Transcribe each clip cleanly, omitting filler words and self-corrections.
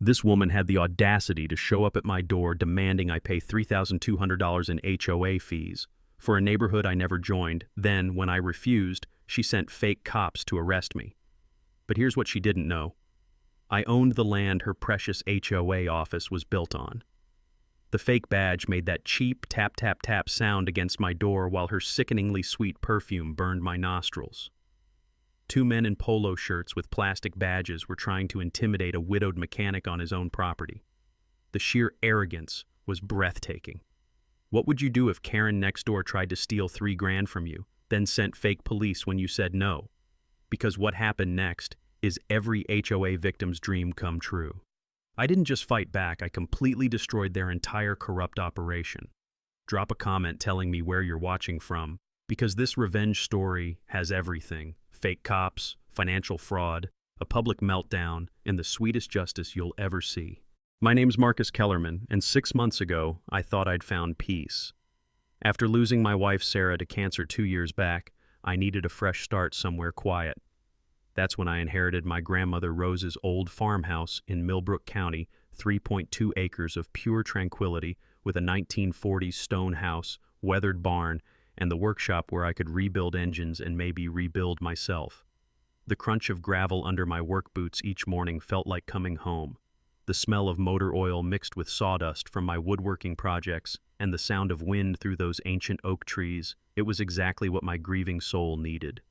This woman had the audacity to show up at my door demanding I pay $3,200 in HOA fees for a neighborhood I never joined. Then, when I refused, she sent fake cops to arrest me. But here's what she didn't know. I owned the land her precious HOA office was built on. The fake badge made that cheap tap-tap-tap sound against my door while her sickeningly sweet perfume burned my nostrils. Two men in polo shirts with plastic badges were trying to intimidate a widowed mechanic on his own property. The sheer arrogance was breathtaking. What would you do if Karen next door tried to steal $3,000 from you, then sent fake police when you said no? Because what happened next is every HOA victim's dream come true. I didn't just fight back, I completely destroyed their entire corrupt operation. Drop a comment telling me where you're watching from, because this revenge story has everything. Fake cops, financial fraud, a public meltdown, and the sweetest justice you'll ever see. My name's Marcus Kellerman, and 6 months ago, I thought I'd found peace. After losing my wife Sarah to cancer 2 years back, I needed a fresh start somewhere quiet. That's when I inherited my grandmother Rose's old farmhouse in Millbrook County, 3.2 acres of pure tranquility with a 1940s stone house, weathered barn, and the workshop where I could rebuild engines and maybe rebuild myself. The crunch of gravel under my work boots each morning felt like coming home. The smell of motor oil mixed with sawdust from my woodworking projects and the sound of wind through those ancient oak trees, it was exactly what my grieving soul needed.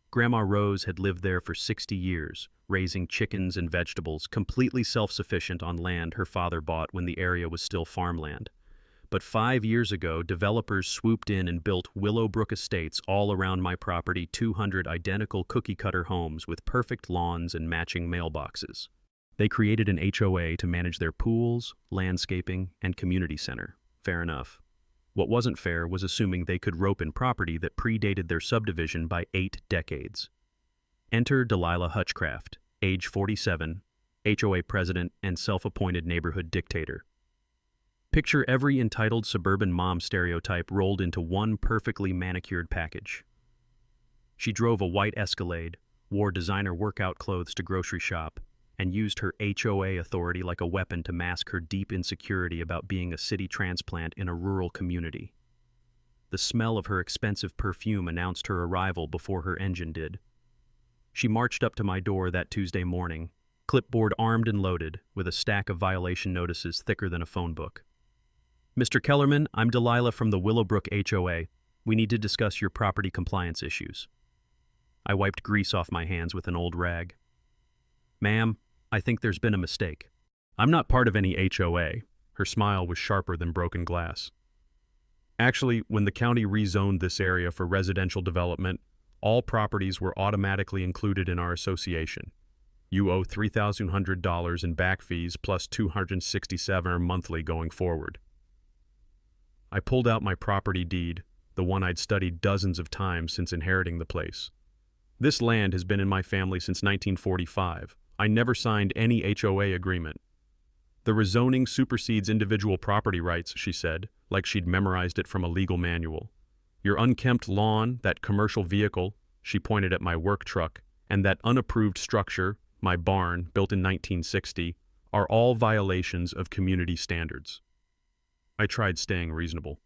Grandma Rose had lived there for 60 years, raising chickens and vegetables, completely self-sufficient on land her father bought when the area was still farmland. But 5 years ago, developers swooped in and built Willowbrook Estates all around my property, 200 identical cookie-cutter homes with perfect lawns and matching mailboxes. They created an HOA to manage their pools, landscaping, and community center. Fair enough. What wasn't fair was assuming they could rope in property that predated their subdivision by 8 decades. Enter Delilah Hutchcraft, age 47, HOA president and self-appointed neighborhood dictator. Picture every entitled suburban mom stereotype rolled into one perfectly manicured package. She drove a white Escalade, wore designer workout clothes to grocery shop, and used her HOA authority like a weapon to mask her deep insecurity about being a city transplant in a rural community. The smell of her expensive perfume announced her arrival before her engine did. She marched up to my door that Tuesday morning, clipboard armed and loaded, with a stack of violation notices thicker than a phone book. Mr. Kellerman, I'm Delilah from the Willowbrook HOA. We need to discuss your property compliance issues. I wiped grease off my hands with an old rag. Ma'am, I think there's been a mistake. I'm not part of any HOA. Her smile was sharper than broken glass. Actually, when the county rezoned this area for residential development, all properties were automatically included in our association. You owe $3,100 in back fees plus $267 monthly going forward. I pulled out my property deed, the one I'd studied dozens of times since inheriting the place. This land has been in my family since 1945. I never signed any HOA agreement. The rezoning supersedes individual property rights, she said, like she'd memorized it from a legal manual. Your unkempt lawn, that commercial vehicle, she pointed at my work truck, and that unapproved structure, my barn, built in 1960, are all violations of community standards. I tried staying reasonable.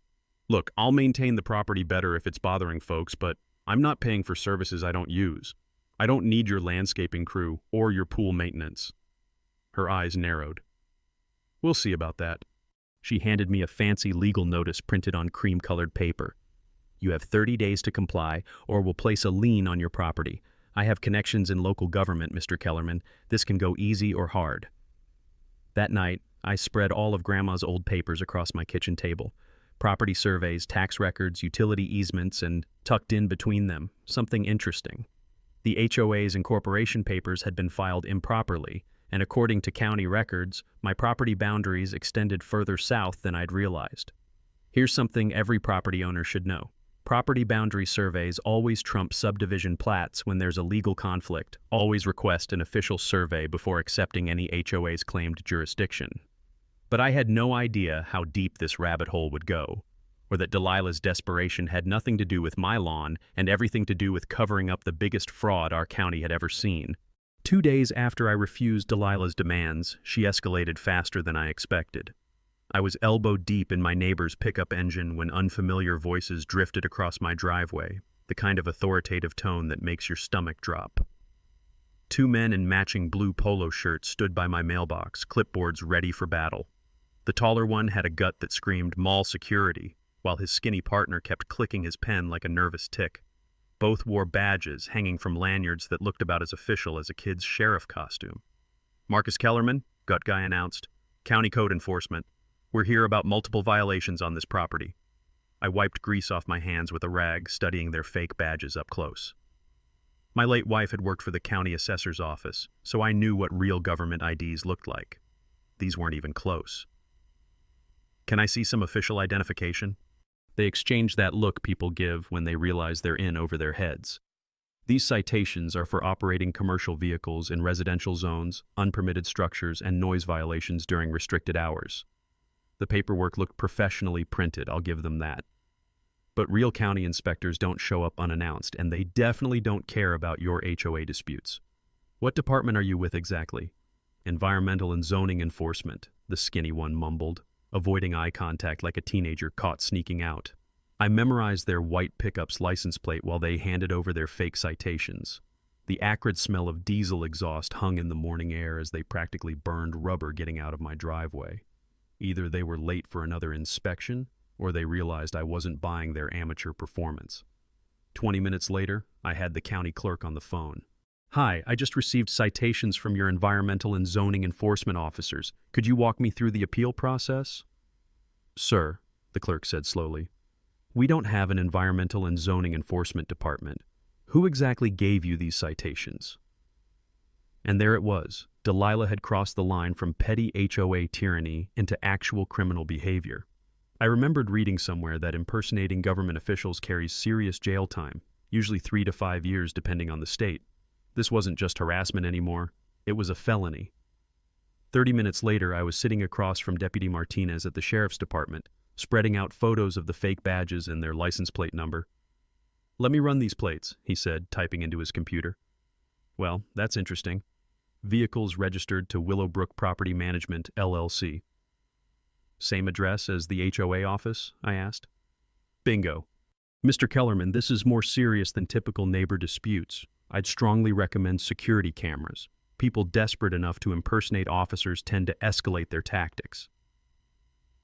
Look, I'll maintain the property better if it's bothering folks, but I'm not paying for services I don't use. I don't need your landscaping crew or your pool maintenance. Her eyes narrowed. We'll see about that. She handed me a fancy legal notice printed on cream-colored paper. You have 30 days to comply, or we'll place a lien on your property. I have connections in local government, Mr. Kellerman. This can go easy or hard. That night, I spread all of Grandma's old papers across my kitchen table. Property surveys, tax records, utility easements, and tucked in between them, something interesting. The HOA's incorporation papers had been filed improperly, and according to county records, my property boundaries extended further south than I'd realized. Here's something every property owner should know. Property boundary surveys always trump subdivision plats when there's a legal conflict. Always request an official survey before accepting any HOA's claimed jurisdiction. But I had no idea how deep this rabbit hole would go, or that Delilah's desperation had nothing to do with my lawn and everything to do with covering up the biggest fraud our county had ever seen. 2 days after I refused Delilah's demands, she escalated faster than I expected. I was elbow deep in my neighbor's pickup engine when unfamiliar voices drifted across my driveway, the kind of authoritative tone that makes your stomach drop. 2 men in matching blue polo shirts stood by my mailbox, clipboards ready for battle. The taller one had a gut that screamed mall security, while his skinny partner kept clicking his pen like a nervous tick. Both wore badges hanging from lanyards that looked about as official as a kid's sheriff costume. "Marcus Kellerman," gut guy announced. "County Code Enforcement. We're here about multiple violations on this property." I wiped grease off my hands with a rag, studying their fake badges up close. My late wife had worked for the county assessor's office, so I knew what real government IDs looked like. These weren't even close. "Can I see some official identification?" They exchange that look people give when they realize they're in over their heads. These citations are for operating commercial vehicles in residential zones, unpermitted structures, and noise violations during restricted hours. The paperwork looked professionally printed, I'll give them that. But real county inspectors don't show up unannounced, and they definitely don't care about your HOA disputes. "What department are you with exactly?" "Environmental and Zoning Enforcement," the skinny one mumbled, avoiding eye contact like a teenager caught sneaking out. I memorized their white pickup's license plate while they handed over their fake citations. The acrid smell of diesel exhaust hung in the morning air as they practically burned rubber getting out of my driveway. Either they were late for another inspection, or they realized I wasn't buying their amateur performance. 20 minutes later, I had the county clerk on the phone. "Hi, I just received citations from your environmental and zoning enforcement officers. Could you walk me through the appeal process?" "Sir," the clerk said slowly, "we don't have an environmental and zoning enforcement department. Who exactly gave you these citations?" And there it was. Delilah had crossed the line from petty HOA tyranny into actual criminal behavior. I remembered reading somewhere that impersonating government officials carries serious jail time, usually 3 to 5 years depending on the state. This wasn't just harassment anymore, it was a felony. 30 minutes later, I was sitting across from Deputy Martinez at the Sheriff's Department, spreading out photos of the fake badges and their license plate number. "Let me run these plates," he said, typing into his computer. "Well, that's interesting. Vehicles registered to Willowbrook Property Management, LLC. "Same address as the HOA office?" I asked. "Bingo. Mr. Kellerman, this is more serious than typical neighbor disputes. I'd strongly recommend security cameras. People desperate enough to impersonate officers tend to escalate their tactics."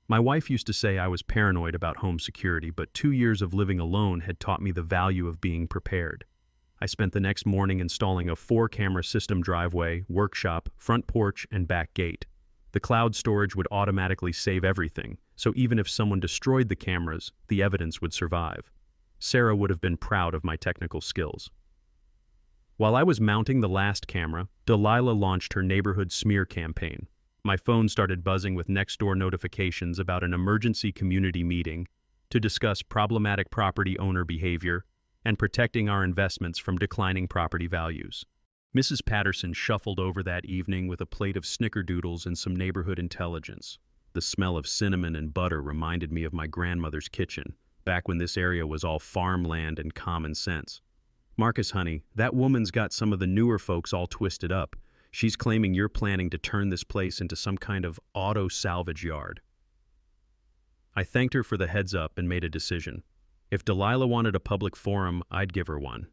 My wife used to say I was paranoid about home security, but 2 years of living alone had taught me the value of being prepared. I spent the next morning installing a 4-camera system driveway, workshop, front porch, and back gate. The cloud storage would automatically save everything, so even if someone destroyed the cameras, the evidence would survive. Sarah would have been proud of my technical skills. While I was mounting the last camera, Delilah launched her neighborhood smear campaign. My phone started buzzing with next-door notifications about an emergency community meeting to discuss problematic property owner behavior and protecting our investments from declining property values. Mrs. Patterson shuffled over that evening with a plate of snickerdoodles and some neighborhood intelligence. The smell of cinnamon and butter reminded me of my grandmother's kitchen, back when this area was all farmland and common sense. "Marcus, honey, that woman's got some of the newer folks all twisted up. She's claiming you're planning to turn this place into some kind of auto salvage yard." I thanked her for the heads up and made a decision. If Delilah wanted a public forum, I'd give her one.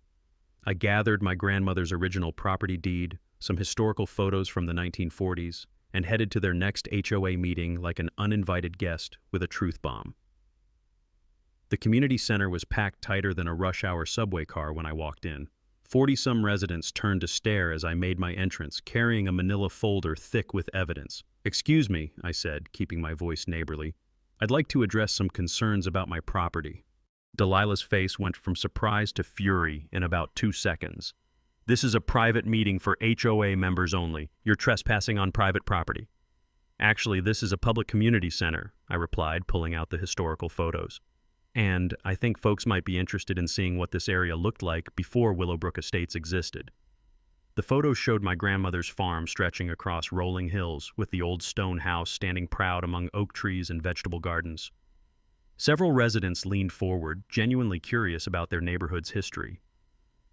I gathered my grandmother's original property deed, some historical photos from the 1940s, and headed to their next HOA meeting like an uninvited guest with a truth bomb. The community center was packed tighter than a rush-hour subway car when I walked in. 40-some residents turned to stare as I made my entrance, carrying a manila folder thick with evidence. "Excuse me," I said, keeping my voice neighborly. "I'd like to address some concerns about my property." Delilah's face went from surprise to fury in about 2 seconds. "This is a private meeting for HOA members only. You're trespassing on private property." "Actually, this is a public community center," I replied, pulling out the historical photos. "And I think folks might be interested in seeing what this area looked like before Willowbrook Estates existed." The photos showed my grandmother's farm stretching across rolling hills, with the old stone house standing proud among oak trees and vegetable gardens. Several residents leaned forward, genuinely curious about their neighborhood's history.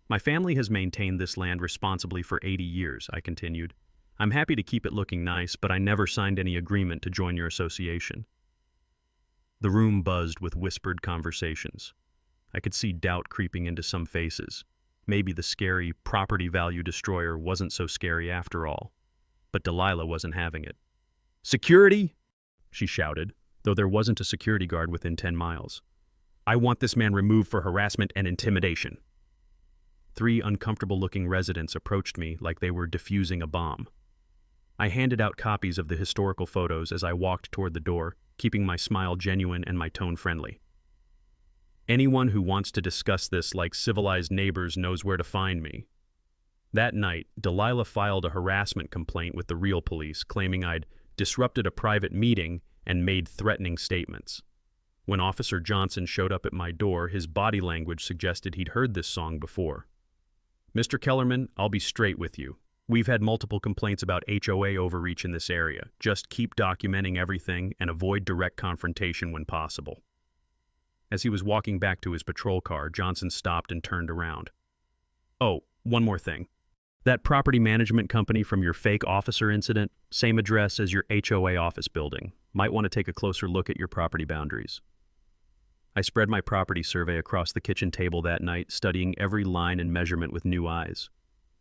My family has maintained this land responsibly for 80 years, I continued. I'm happy to keep it looking nice, but I never signed any agreement to join your association. The room buzzed with whispered conversations. I could see doubt creeping into some faces. Maybe the scary property value destroyer wasn't so scary after all. But Delilah wasn't having it. "Security!" she shouted, though there wasn't a security guard within 10 miles. "I want this man removed for harassment and intimidation." 3 uncomfortable-looking residents approached me like they were defusing a bomb. I handed out copies of the historical photos as I walked toward the door, keeping my smile genuine and my tone friendly. "Anyone who wants to discuss this like civilized neighbors knows where to find me." That night, Delilah filed a harassment complaint with the real police, claiming I'd disrupted a private meeting and made threatening statements. When Officer Johnson showed up at my door, his body language suggested he'd heard this song before. "Mr. Kellerman, I'll be straight with you. We've had multiple complaints about HOA overreach in this area. Just keep documenting everything and avoid direct confrontation when possible." As he was walking back to his patrol car, Johnson stopped and turned around. "Oh, one more thing. That property management company from your fake officer incident, same address as your HOA office building. Might want to take a closer look at your property boundaries." I spread my property survey across the kitchen table that night, studying every line and measurement with new eyes.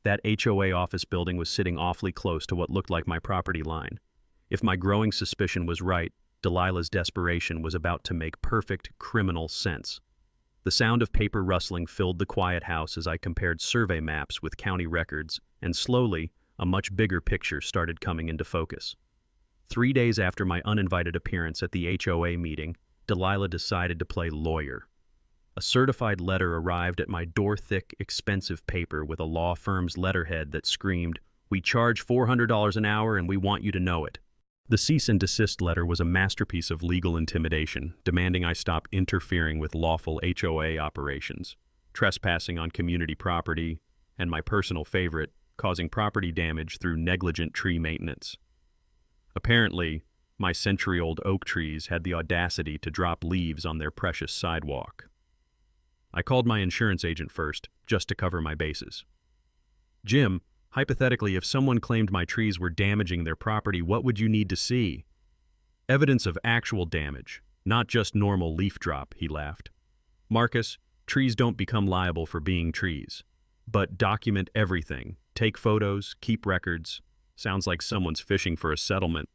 That HOA office building was sitting awfully close to what looked like my property line. If my growing suspicion was right, Delilah's desperation was about to make perfect criminal sense. The sound of paper rustling filled the quiet house as I compared survey maps with county records, and slowly, a much bigger picture started coming into focus. 3 days after my uninvited appearance at the HOA meeting, Delilah decided to play lawyer. A certified letter arrived at my door-thick, expensive paper with a law firm's letterhead that screamed, "We charge $400 an hour and we want you to know it." The cease and desist letter was a masterpiece of legal intimidation, demanding I stop interfering with lawful HOA operations, trespassing on community property, and my personal favorite, causing property damage through negligent tree maintenance. Apparently, my century-old oak trees had the audacity to drop leaves on their precious sidewalk. I called my insurance agent first, just to cover my bases. "Jim, hypothetically, if someone claimed my trees were damaging their property, what would you need to see?" "Evidence of actual damage, not just normal leaf drop," he laughed. "Marcus, trees don't become liable for being trees. But document everything. Take photos, keep records. Sounds like someone's fishing for a settlement."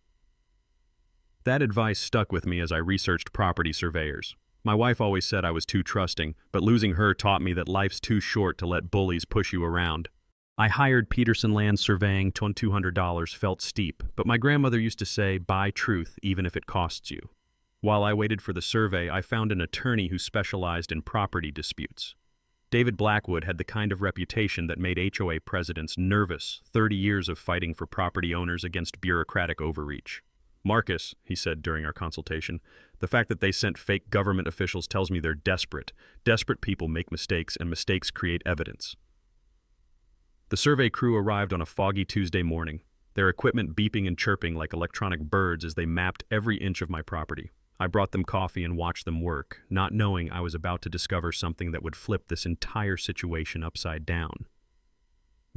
That advice stuck with me as I researched property surveyors. My wife always said I was too trusting, but losing her taught me that life's too short to let bullies push you around. I hired Peterson Land Surveying. $200 felt steep, but my grandmother used to say, "Buy truth even if it costs you." While I waited for the survey, I found an attorney who specialized in property disputes. David Blackwood had the kind of reputation that made HOA presidents nervous, 30 years of fighting for property owners against bureaucratic overreach. "Marcus," he said during our consultation, "the fact that they sent fake government officials tells me they're desperate. Desperate people make mistakes, and mistakes create evidence." The survey crew arrived on a foggy Tuesday morning, their equipment beeping and chirping like electronic birds as they mapped every inch of my property. I brought them coffee and watched them work, not knowing I was about to discover something that would flip this entire situation upside down.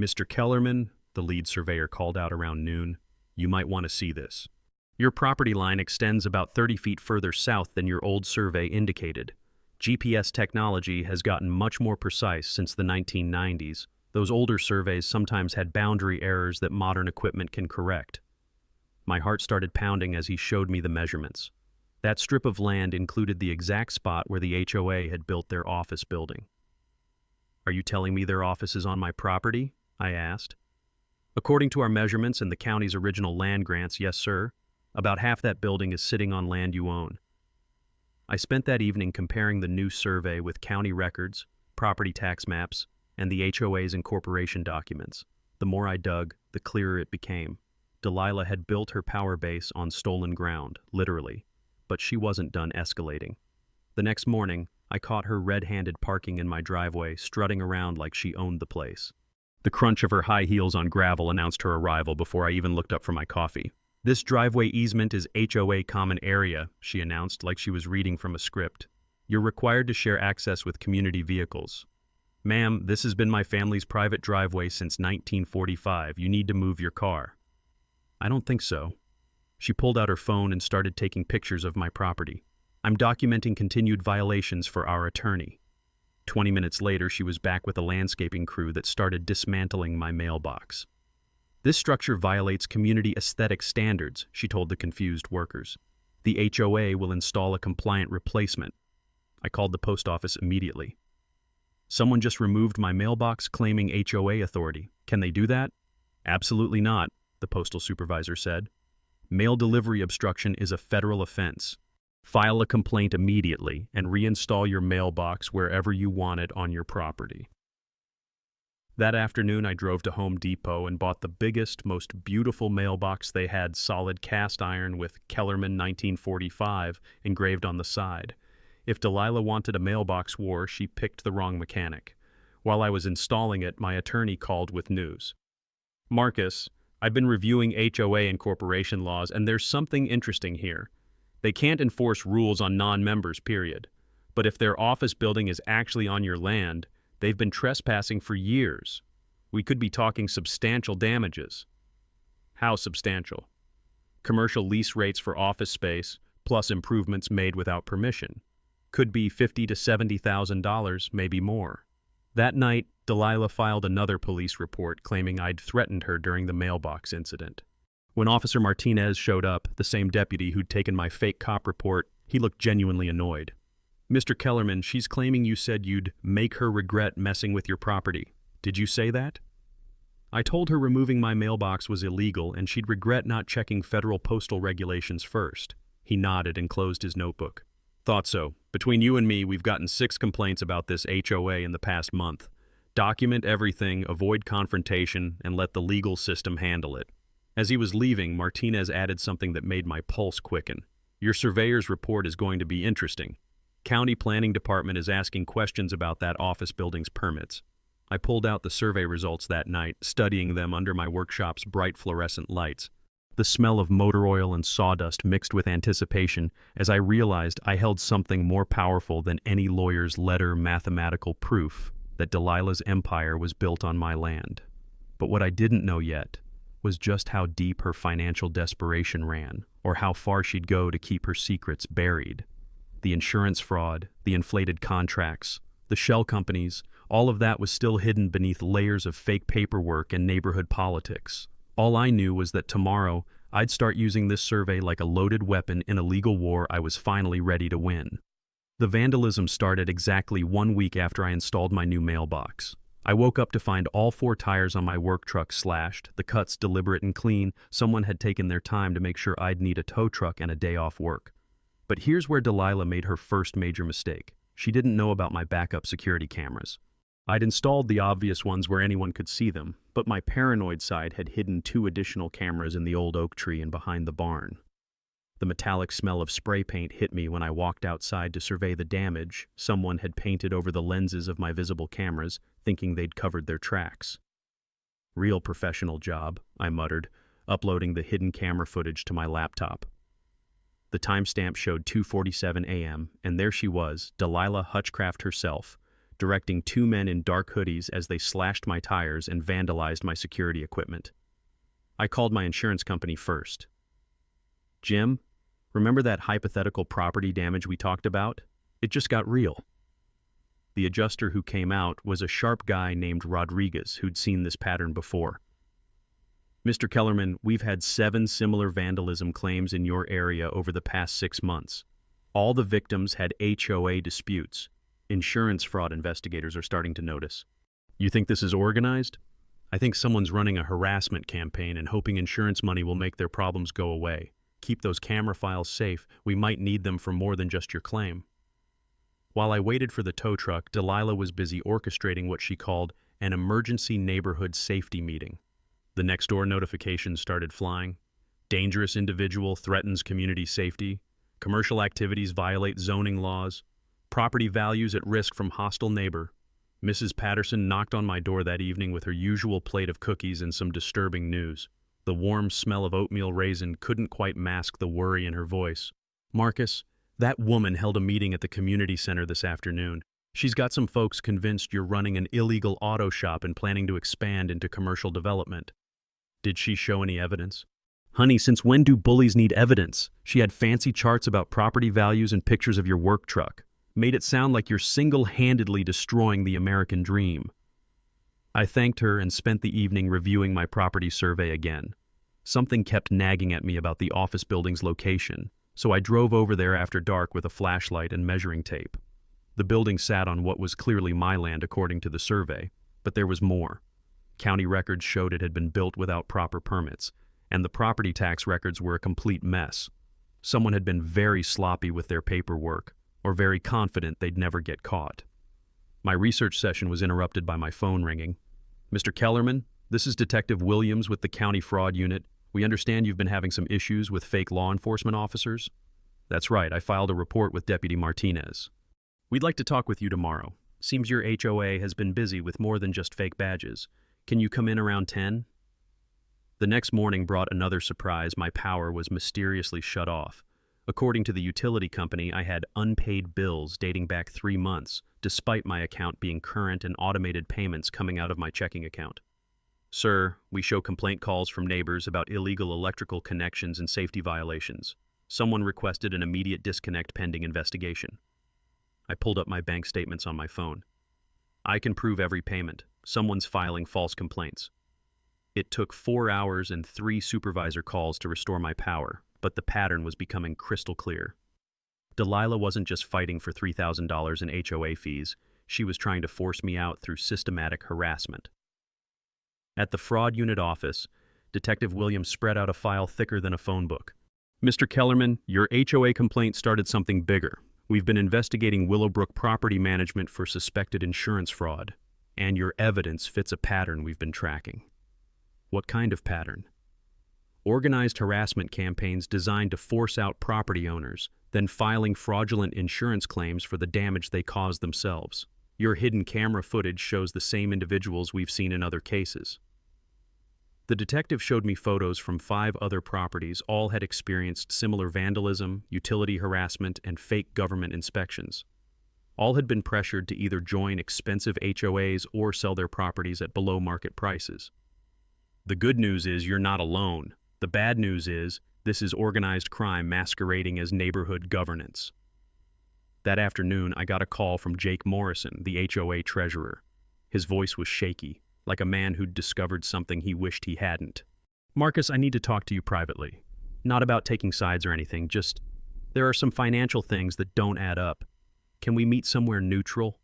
"Mr. Kellerman," the lead surveyor called out around noon, "you might want to see this. Your property line extends about 30 feet further south than your old survey indicated. GPS technology has gotten much more precise since the 1990s. Those older surveys sometimes had boundary errors that modern equipment can correct." My heart started pounding as he showed me the measurements. That strip of land included the exact spot where the HOA had built their office building. "Are you telling me their office is on my property?" I asked. "According to our measurements and the county's original land grants, yes, sir. About half that building is sitting on land you own." I spent that evening comparing the new survey with county records, property tax maps, and the HOA's incorporation documents. The more I dug, the clearer it became. Delilah had built her power base on stolen ground, literally, but she wasn't done escalating. The next morning, I caught her red-handed parking in my driveway, strutting around like she owned the place. The crunch of her high heels on gravel announced her arrival before I even looked up for my coffee. "This driveway easement is HOA common area," she announced like she was reading from a script. "You're required to share access with community vehicles." Ma'am, this has been my family's private driveway since 1945. You need to move your car. I don't think so. She pulled out her phone and started taking pictures of my property. I'm documenting continued violations for our attorney. 20 minutes later, she was back with a landscaping crew that started dismantling my mailbox. This structure violates community aesthetic standards, she told the confused workers. The HOA will install a compliant replacement. I called the post office immediately. Someone just removed my mailbox claiming HOA authority. Can they do that? Absolutely not, the postal supervisor said. Mail delivery obstruction is a federal offense. File a complaint immediately and reinstall your mailbox wherever you want it on your property. That afternoon, I drove to Home Depot and bought the biggest, most beautiful mailbox they had, solid cast iron with Kellerman 1945 engraved on the side. If Delilah wanted a mailbox war, she picked the wrong mechanic. While I was installing it, my attorney called with news. Marcus, I've been reviewing HOA and corporation laws, and there's something interesting here. They can't enforce rules on non-members, period. But if their office building is actually on your land, they've been trespassing for years. We could be talking substantial damages. How substantial? Commercial lease rates for office space, plus improvements made without permission. Could be $50,000 to $70,000, maybe more. That night, Delilah filed another police report claiming I'd threatened her during the mailbox incident. When Officer Martinez showed up, the same deputy who'd taken my fake cop report, he looked genuinely annoyed. Mr. Kellerman, she's claiming you said you'd make her regret messing with your property. Did you say that? I told her removing my mailbox was illegal and she'd regret not checking federal postal regulations first. He nodded and closed his notebook. Thought so. Between you and me, we've gotten 6 complaints about this HOA in the past month. Document everything, avoid confrontation, and let the legal system handle it. As he was leaving, Martinez added something that made my pulse quicken. Your surveyor's report is going to be interesting. County Planning Department is asking questions about that office building's permits. I pulled out the survey results that night, studying them under my workshop's bright fluorescent lights. The smell of motor oil and sawdust mixed with anticipation as I realized I held something more powerful than any lawyer's letter mathematical proof that Delilah's empire was built on my land. But what I didn't know yet was just how deep her financial desperation ran, or how far she'd go to keep her secrets buried. The insurance fraud, the inflated contracts, the shell companies, all of that was still hidden beneath layers of fake paperwork and neighborhood politics. All I knew was that tomorrow, I'd start using this survey like a loaded weapon in a legal war I was finally ready to win. The vandalism started exactly 1 week after I installed my new mailbox. I woke up to find all 4 tires on my work truck slashed, the cuts deliberate and clean. Someone had taken their time to make sure I'd need a tow truck and a day off work. But here's where Delilah made her first major mistake. She didn't know about my backup security cameras. I'd installed the obvious ones where anyone could see them, but my paranoid side had hidden 2 additional cameras in the old oak tree and behind the barn. The metallic smell of spray paint hit me when I walked outside to survey the damage someone had painted over the lenses of my visible cameras, thinking they'd covered their tracks. Real professional job, I muttered, uploading the hidden camera footage to my laptop. The timestamp showed 2:47 a.m., and there she was, Delilah Hutchcraft herself, directing 2 men in dark hoodies as they slashed my tires and vandalized my security equipment. I called my insurance company first. Jim, remember that hypothetical property damage we talked about? It just got real. The adjuster who came out was a sharp guy named Rodriguez who'd seen this pattern before. Mr. Kellerman, we've had 7 similar vandalism claims in your area over the past 6 months. All the victims had HOA disputes. Insurance fraud investigators are starting to notice. You think this is organized? I think someone's running a harassment campaign and hoping insurance money will make their problems go away. Keep those camera files safe. We might need them for more than just your claim. While I waited for the tow truck, Delilah was busy orchestrating what she called an emergency neighborhood safety meeting. The next door notifications started flying. Dangerous individual threatens community safety. Commercial activities violate zoning laws. Property values at risk from hostile neighbor. Mrs. Patterson knocked on my door that evening with her usual plate of cookies and some disturbing news. The warm smell of oatmeal raisin couldn't quite mask the worry in her voice. Marcus, that woman held a meeting at the community center this afternoon. She's got some folks convinced you're running an illegal auto shop and planning to expand into commercial development. Did she show any evidence? Honey, since when do bullies need evidence? She had fancy charts about property values and pictures of your work truck. Made it sound like you're single-handedly destroying the American dream. I thanked her and spent the evening reviewing my property survey again. Something kept nagging at me about the office building's location, so I drove over there after dark with a flashlight and measuring tape. The building sat on what was clearly my land according to the survey, but there was more. County records showed it had been built without proper permits, and the property tax records were a complete mess. Someone had been very sloppy with their paperwork, or very confident they'd never get caught. My research session was interrupted by my phone ringing. Mr. Kellerman, this is Detective Williams with the County Fraud Unit. We understand you've been having some issues with fake law enforcement officers. That's right, I filed a report with Deputy Martinez. We'd like to talk with you tomorrow. Seems your HOA has been busy with more than just fake badges. Can you come in around 10? The next morning brought another surprise. My power was mysteriously shut off. According to the utility company, I had unpaid bills dating back 3 months, despite my account being current and automated payments coming out of my checking account. Sir, we show complaint calls from neighbors about illegal electrical connections and safety violations. Someone requested an immediate disconnect pending investigation. I pulled up my bank statements on my phone. I can prove every payment. Someone's filing false complaints. It took 4 hours and 3 supervisor calls to restore my power, but the pattern was becoming crystal clear. Delilah wasn't just fighting for $3,000 in HOA fees, she was trying to force me out through systematic harassment. At the fraud unit office, Detective Williams spread out a file thicker than a phone book. Mr. Kellerman, your HOA complaint started something bigger. We've been investigating Willowbrook Property Management for suspected insurance fraud, and your evidence fits a pattern we've been tracking. What kind of pattern? Organized harassment campaigns designed to force out property owners, then filing fraudulent insurance claims for the damage they caused themselves. Your hidden camera footage shows the same individuals we've seen in other cases. The detective showed me photos from 5 other properties. All had experienced similar vandalism, utility harassment, and fake government inspections. All had been pressured to either join expensive HOAs or sell their properties at below market prices. The good news is you're not alone. The bad news is this is organized crime masquerading as neighborhood governance. That afternoon, I got a call from Jake Morrison, the HOA treasurer. His voice was shaky, like a man who'd discovered something he wished he hadn't. Marcus, I need to talk to you privately. Not about taking sides or anything, just there are some financial things that don't add up. Can we meet somewhere neutral?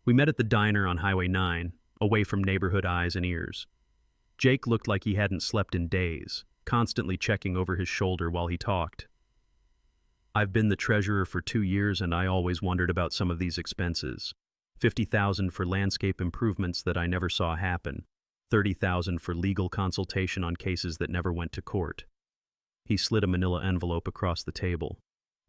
We met at the diner on Highway 9, away from neighborhood eyes and ears. Jake looked like he hadn't slept in days, constantly checking over his shoulder while he talked. I've been the treasurer for 2 years and I always wondered about some of these expenses. $50,000 for landscape improvements that I never saw happen. $30,000 for legal consultation on cases that never went to court. He slid a manila envelope across the table.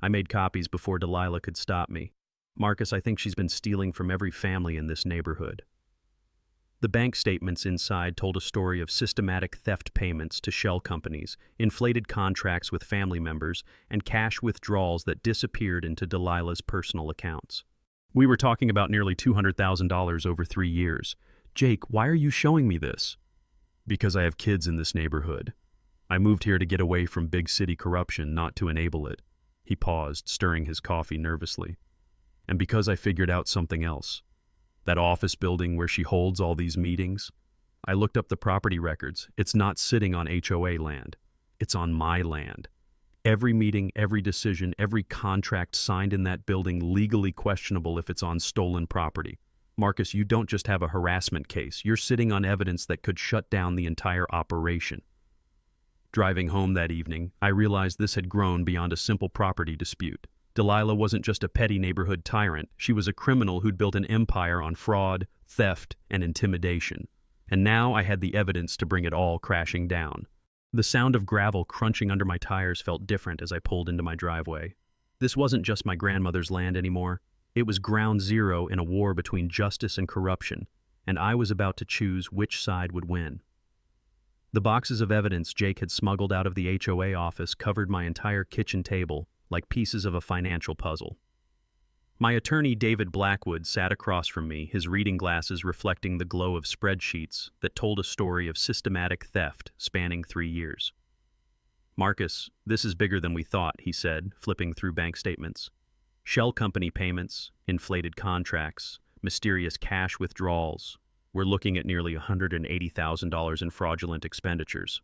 I made copies before Delilah could stop me. Marcus, I think she's been stealing from every family in this neighborhood. The bank statements inside told a story of systematic theft payments to shell companies, inflated contracts with family members, and cash withdrawals that disappeared into Delilah's personal accounts. We were talking about nearly $200,000 over 3 years. Jake, why are you showing me this? Because I have kids in this neighborhood. I moved here to get away from big city corruption, not to enable it. He paused, stirring his coffee nervously. And because I figured out something else. That office building where she holds all these meetings. I looked up the property records. It's not sitting on HOA land. It's on my land. Every meeting, every decision, every contract signed in that building legally questionable if it's on stolen property. Marcus, you don't just have a harassment case. You're sitting on evidence that could shut down the entire operation. Driving home that evening, I realized this had grown beyond a simple property dispute. Delilah wasn't just a petty neighborhood tyrant. She was a criminal who'd built an empire on fraud, theft, and intimidation. And now I had the evidence to bring it all crashing down. The sound of gravel crunching under my tires felt different as I pulled into my driveway. This wasn't just my grandmother's land anymore. It was ground zero in a war between justice and corruption, and I was about to choose which side would win. The boxes of evidence Jake had smuggled out of the HOA office covered my entire kitchen table like pieces of a financial puzzle. My attorney, David Blackwood, sat across from me, his reading glasses reflecting the glow of spreadsheets that told a story of systematic theft spanning 3 years. "Marcus, this is bigger than we thought," he said, flipping through bank statements. "Shell company payments, inflated contracts, mysterious cash withdrawals. We're looking at nearly $180,000 in fraudulent expenditures."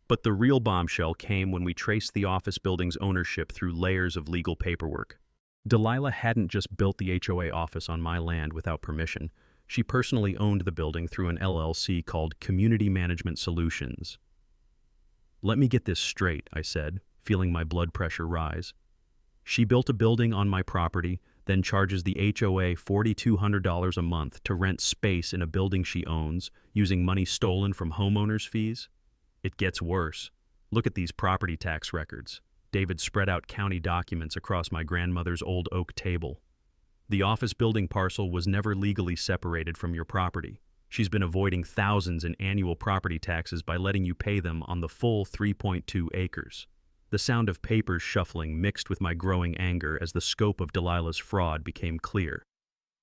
But the real bombshell came when we traced the office building's ownership through layers of legal paperwork. Delilah hadn't just built the HOA office on my land without permission. She personally owned the building through an LLC called Community Management Solutions. "Let me get this straight," I said, feeling my blood pressure rise. "She built a building on my property, then charges the HOA $4,200 a month to rent space in a building she owns, using money stolen from homeowners' fees? It gets worse. Look at these property tax records." David spread out county documents across my grandmother's old oak table. "The office building parcel was never legally separated from your property. She's been avoiding thousands in annual property taxes by letting you pay them on the full 3.2 acres. The sound of papers shuffling mixed with my growing anger as the scope of Delilah's fraud became clear.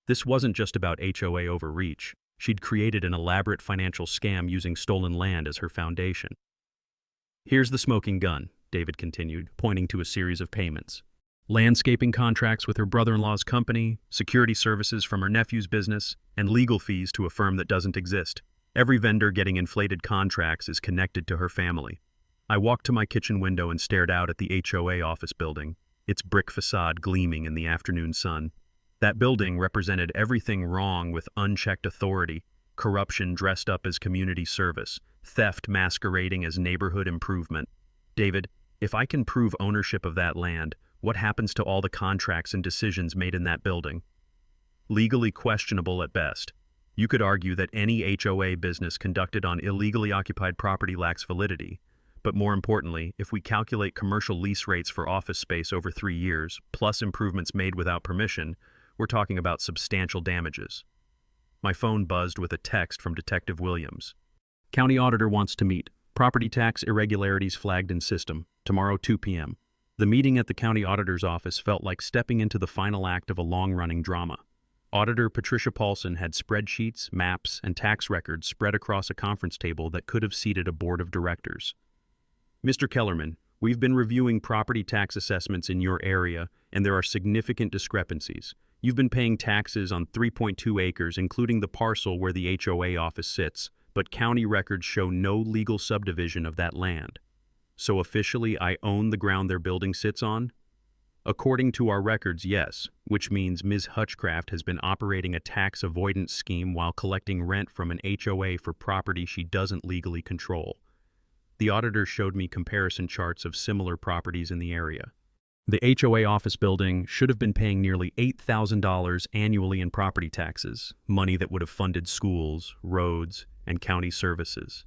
This wasn't just about HOA overreach. She'd created an elaborate financial scam using stolen land as her foundation. "Here's the smoking gun," David continued, pointing to a series of payments. "Landscaping contracts with her brother-in-law's company, security services from her nephew's business, and legal fees to a firm that doesn't exist. Every vendor getting inflated contracts is connected to her family." I walked to my kitchen window and stared out at the HOA office building, its brick facade gleaming in the afternoon sun. That building represented everything wrong with unchecked authority, corruption dressed up as community service, theft masquerading as neighborhood improvement. "David, if I can prove ownership of that land, what happens to all the contracts and decisions made in that building?" "Legally questionable at best. You could argue that any HOA business conducted on illegally occupied property lacks validity. But more importantly, if we calculate commercial lease rates for office space over 3 years, plus improvements made without permission, we're talking about substantial damages." My phone buzzed with a text from Detective Williams. "County auditor wants to meet. Property tax irregularities flagged in system. Tomorrow 2 p.m. The meeting at the county auditor's office felt like stepping into the final act of a long-running drama. Auditor Patricia Paulson had spreadsheets, maps, and tax records spread across a conference table that could have seated a board of directors. "Mr. Kellerman, we've been reviewing property tax assessments in your area, and there are significant discrepancies. You've been paying taxes on 3.2 acres, including the parcel where the HOA office sits, but county records show no legal subdivision of that land. So officially, I own the ground their building sits on?" "According to our records, yes, which means Ms. Hutchcraft has been operating a tax avoidance scheme while collecting rent from an HOA for property she doesn't legally control." The auditor showed me comparison charts of similar properties in the area. The HOA office building should have been paying nearly $8,000 annually in property taxes, money that would have funded schools, roads, and county services.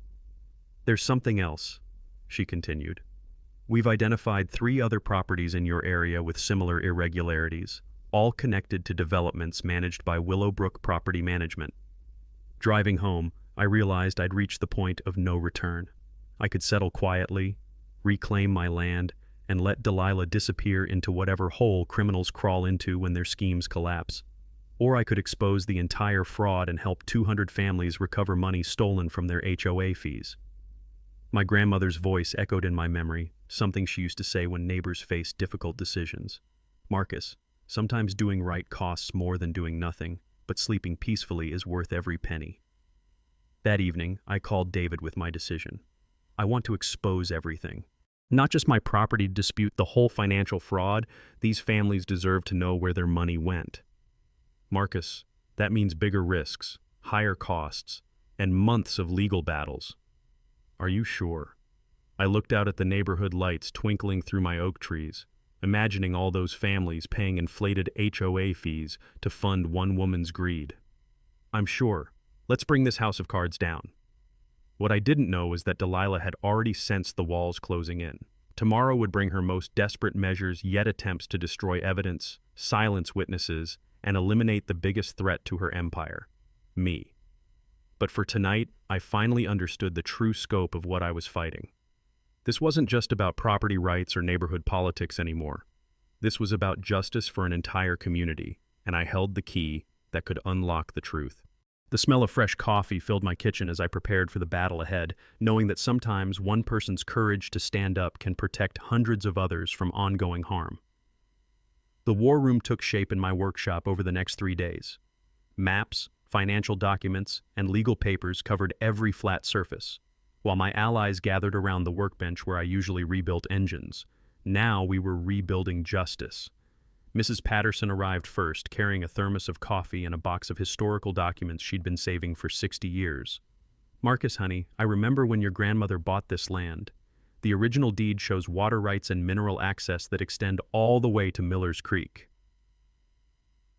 "There's something else," she continued. "We've identified 3 other properties in your area with similar irregularities, all connected to developments managed by Willowbrook Property Management." Driving home, I realized I'd reached the point of no return. I could settle quietly, reclaim my land, and let Delilah disappear into whatever hole criminals crawl into when their schemes collapse. Or I could expose the entire fraud and help 200 families recover money stolen from their HOA fees. My grandmother's voice echoed in my memory, something she used to say when neighbors faced difficult decisions. "Marcus, sometimes doing right costs more than doing nothing, but sleeping peacefully is worth every penny." That evening, I called David with my decision. I want to expose everything. Not just my property dispute, the whole financial fraud. These families deserve to know where their money went. "Marcus, that means bigger risks, higher costs, and months of legal battles." "Are you sure?" I looked out at the neighborhood lights twinkling through my oak trees, imagining all those families paying inflated HOA fees to fund one woman's greed. "I'm sure. Let's bring this house of cards down." What I didn't know was that Delilah had already sensed the walls closing in. Tomorrow would bring her most desperate measures, yet attempts to destroy evidence, silence witnesses, and eliminate the biggest threat to her empire, me. But for tonight, I finally understood the true scope of what I was fighting. This wasn't just about property rights or neighborhood politics anymore. This was about justice for an entire community, and I held the key that could unlock the truth. The smell of fresh coffee filled my kitchen as I prepared for the battle ahead, knowing that sometimes one person's courage to stand up can protect hundreds of others from ongoing harm. The war room took shape in my workshop over the next 3 days. Maps, financial documents, and legal papers covered every flat surface, while my allies gathered around the workbench where I usually rebuilt engines. Now we were rebuilding justice. Mrs. Patterson arrived first, carrying a thermos of coffee and a box of historical documents she'd been saving for 60 years. "Marcus, honey, I remember when your grandmother bought this land. The original deed shows water rights and mineral access that extend all the way to Miller's Creek."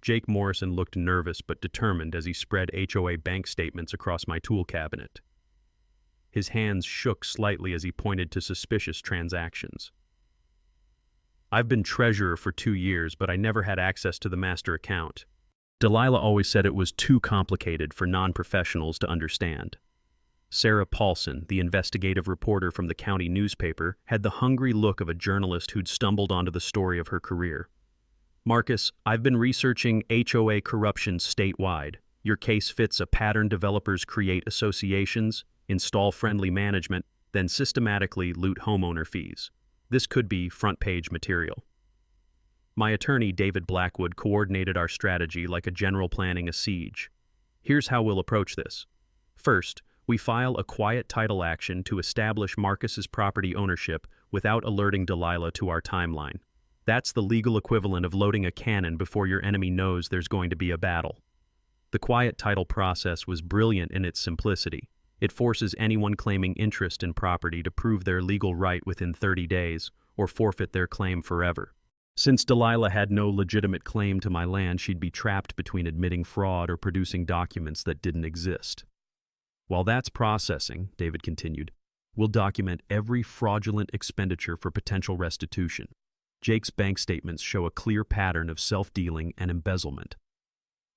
Jake Morrison looked nervous but determined as he spread HOA bank statements across my tool cabinet. His hands shook slightly as he pointed to suspicious transactions. "I've been treasurer for 2 years, but I never had access to the master account. Delilah always said it was too complicated for non-professionals to understand." Sarah Paulson, the investigative reporter from the county newspaper, had the hungry look of a journalist who'd stumbled onto the story of her career. "Marcus, I've been researching HOA corruption statewide. Your case fits a pattern. Developers create associations, install friendly management, then systematically loot homeowner fees. This could be front-page material." My attorney, David Blackwood, coordinated our strategy like a general planning a siege. "Here's how we'll approach this. First, we file a quiet title action to establish Marcus's property ownership without alerting Delilah to our timeline. That's the legal equivalent of loading a cannon before your enemy knows there's going to be a battle." The quiet title process was brilliant in its simplicity. It forces anyone claiming interest in property to prove their legal right within 30 days or forfeit their claim forever. Since Delilah had no legitimate claim to my land, she'd be trapped between admitting fraud or producing documents that didn't exist. "While that's processing," David continued, "we'll document every fraudulent expenditure for potential restitution. Jake's bank statements show a clear pattern of self-dealing and embezzlement."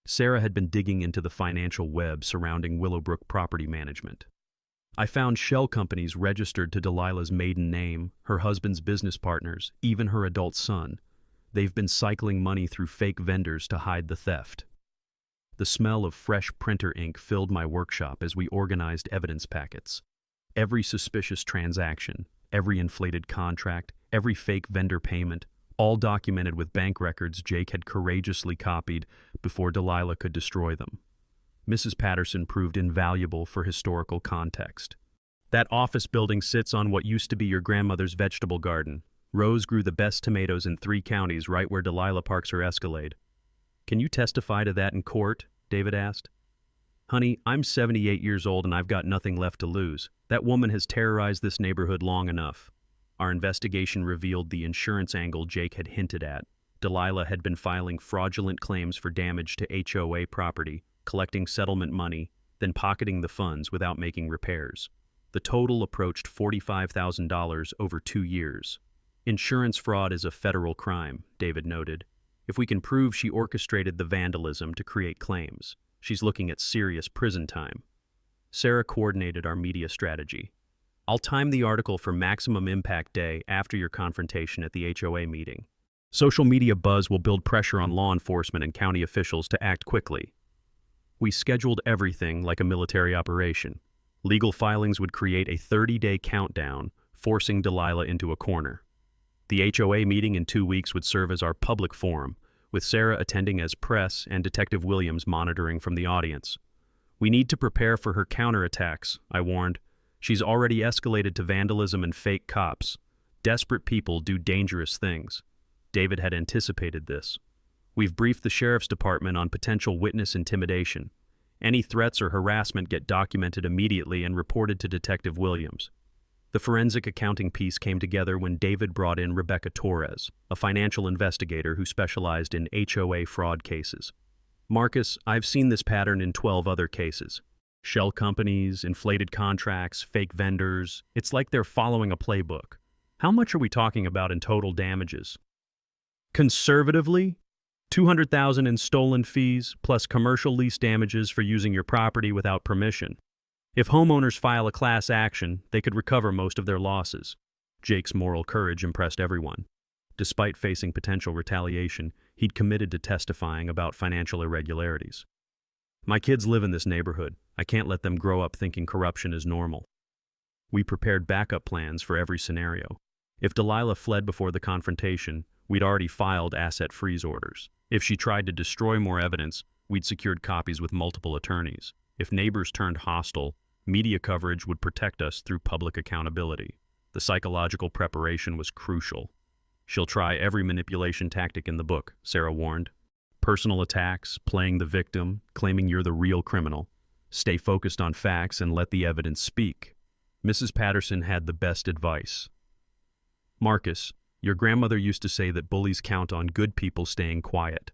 Sarah had been digging into the financial web surrounding Willowbrook Property Management. "I found shell companies registered to Delilah's maiden name, her husband's business partners, even her adult son. They've been cycling money through fake vendors to hide the theft." The smell of fresh printer ink filled my workshop as we organized evidence packets. Every suspicious transaction, every inflated contract, every fake vendor payment, all documented with bank records Jake had courageously copied before Delilah could destroy them. Mrs. Patterson proved invaluable for historical context. "That office building sits on what used to be your grandmother's vegetable garden. Rose grew the best tomatoes in 3 counties right where Delilah parks her Escalade." "Can you testify to that in court?" David asked. "Honey, I'm 78 years old and I've got nothing left to lose. That woman has terrorized this neighborhood long enough." Our investigation revealed the insurance angle Jake had hinted at. Delilah had been filing fraudulent claims for damage to HOA property, collecting settlement money, then pocketing the funds without making repairs. The total approached $45,000 over 2 years. "Insurance fraud is a federal crime," David noted. "If we can prove she orchestrated the vandalism to create claims, she's looking at serious prison time." Sarah coordinated our media strategy. "I'll time the article for maximum impact day after your confrontation at the HOA meeting. Social media buzz will build pressure on law enforcement and county officials to act quickly." We scheduled everything like a military operation. Legal filings would create a 30-day countdown, forcing Delilah into a corner. The HOA meeting in 2 weeks would serve as our public forum, with Sarah attending as press and Detective Williams monitoring from the audience. "We need to prepare for her counterattacks," I warned. "She's already escalated to vandalism and fake cops. Desperate people do dangerous things." David had anticipated this. "We've briefed the sheriff's department on potential witness intimidation. Any threats or harassment get documented immediately and reported to Detective Williams." The forensic accounting piece came together when David brought in Rebecca Torres, a financial investigator who specialized in HOA fraud cases. "Marcus, I've seen this pattern in 12 other cases. Shell companies, inflated contracts, fake vendors. It's like they're following a playbook. How much are we talking about in total damages?" "Conservatively, $200,000 in stolen fees, plus commercial lease damages for using your property without permission. If homeowners file a class action, they could recover most of their losses." Jake's moral courage impressed everyone. Despite facing potential retaliation, he'd committed to testifying about financial irregularities. My kids live in this neighborhood. I can't let them grow up thinking corruption is normal. We prepared backup plans for every scenario. If Delilah fled before the confrontation, we'd already filed asset freeze orders. If she tried to destroy more evidence, we'd secured copies with multiple attorneys. If neighbors turned hostile, media coverage would protect us through public accountability. The psychological preparation was crucial. She'll try every manipulation tactic in the book, Sarah warned. Personal attacks, playing the victim, claiming you're the real criminal. Stay focused on facts and let the evidence speak. Mrs. Patterson had the best advice. Marcus, your grandmother used to say that bullies count on good people staying quiet.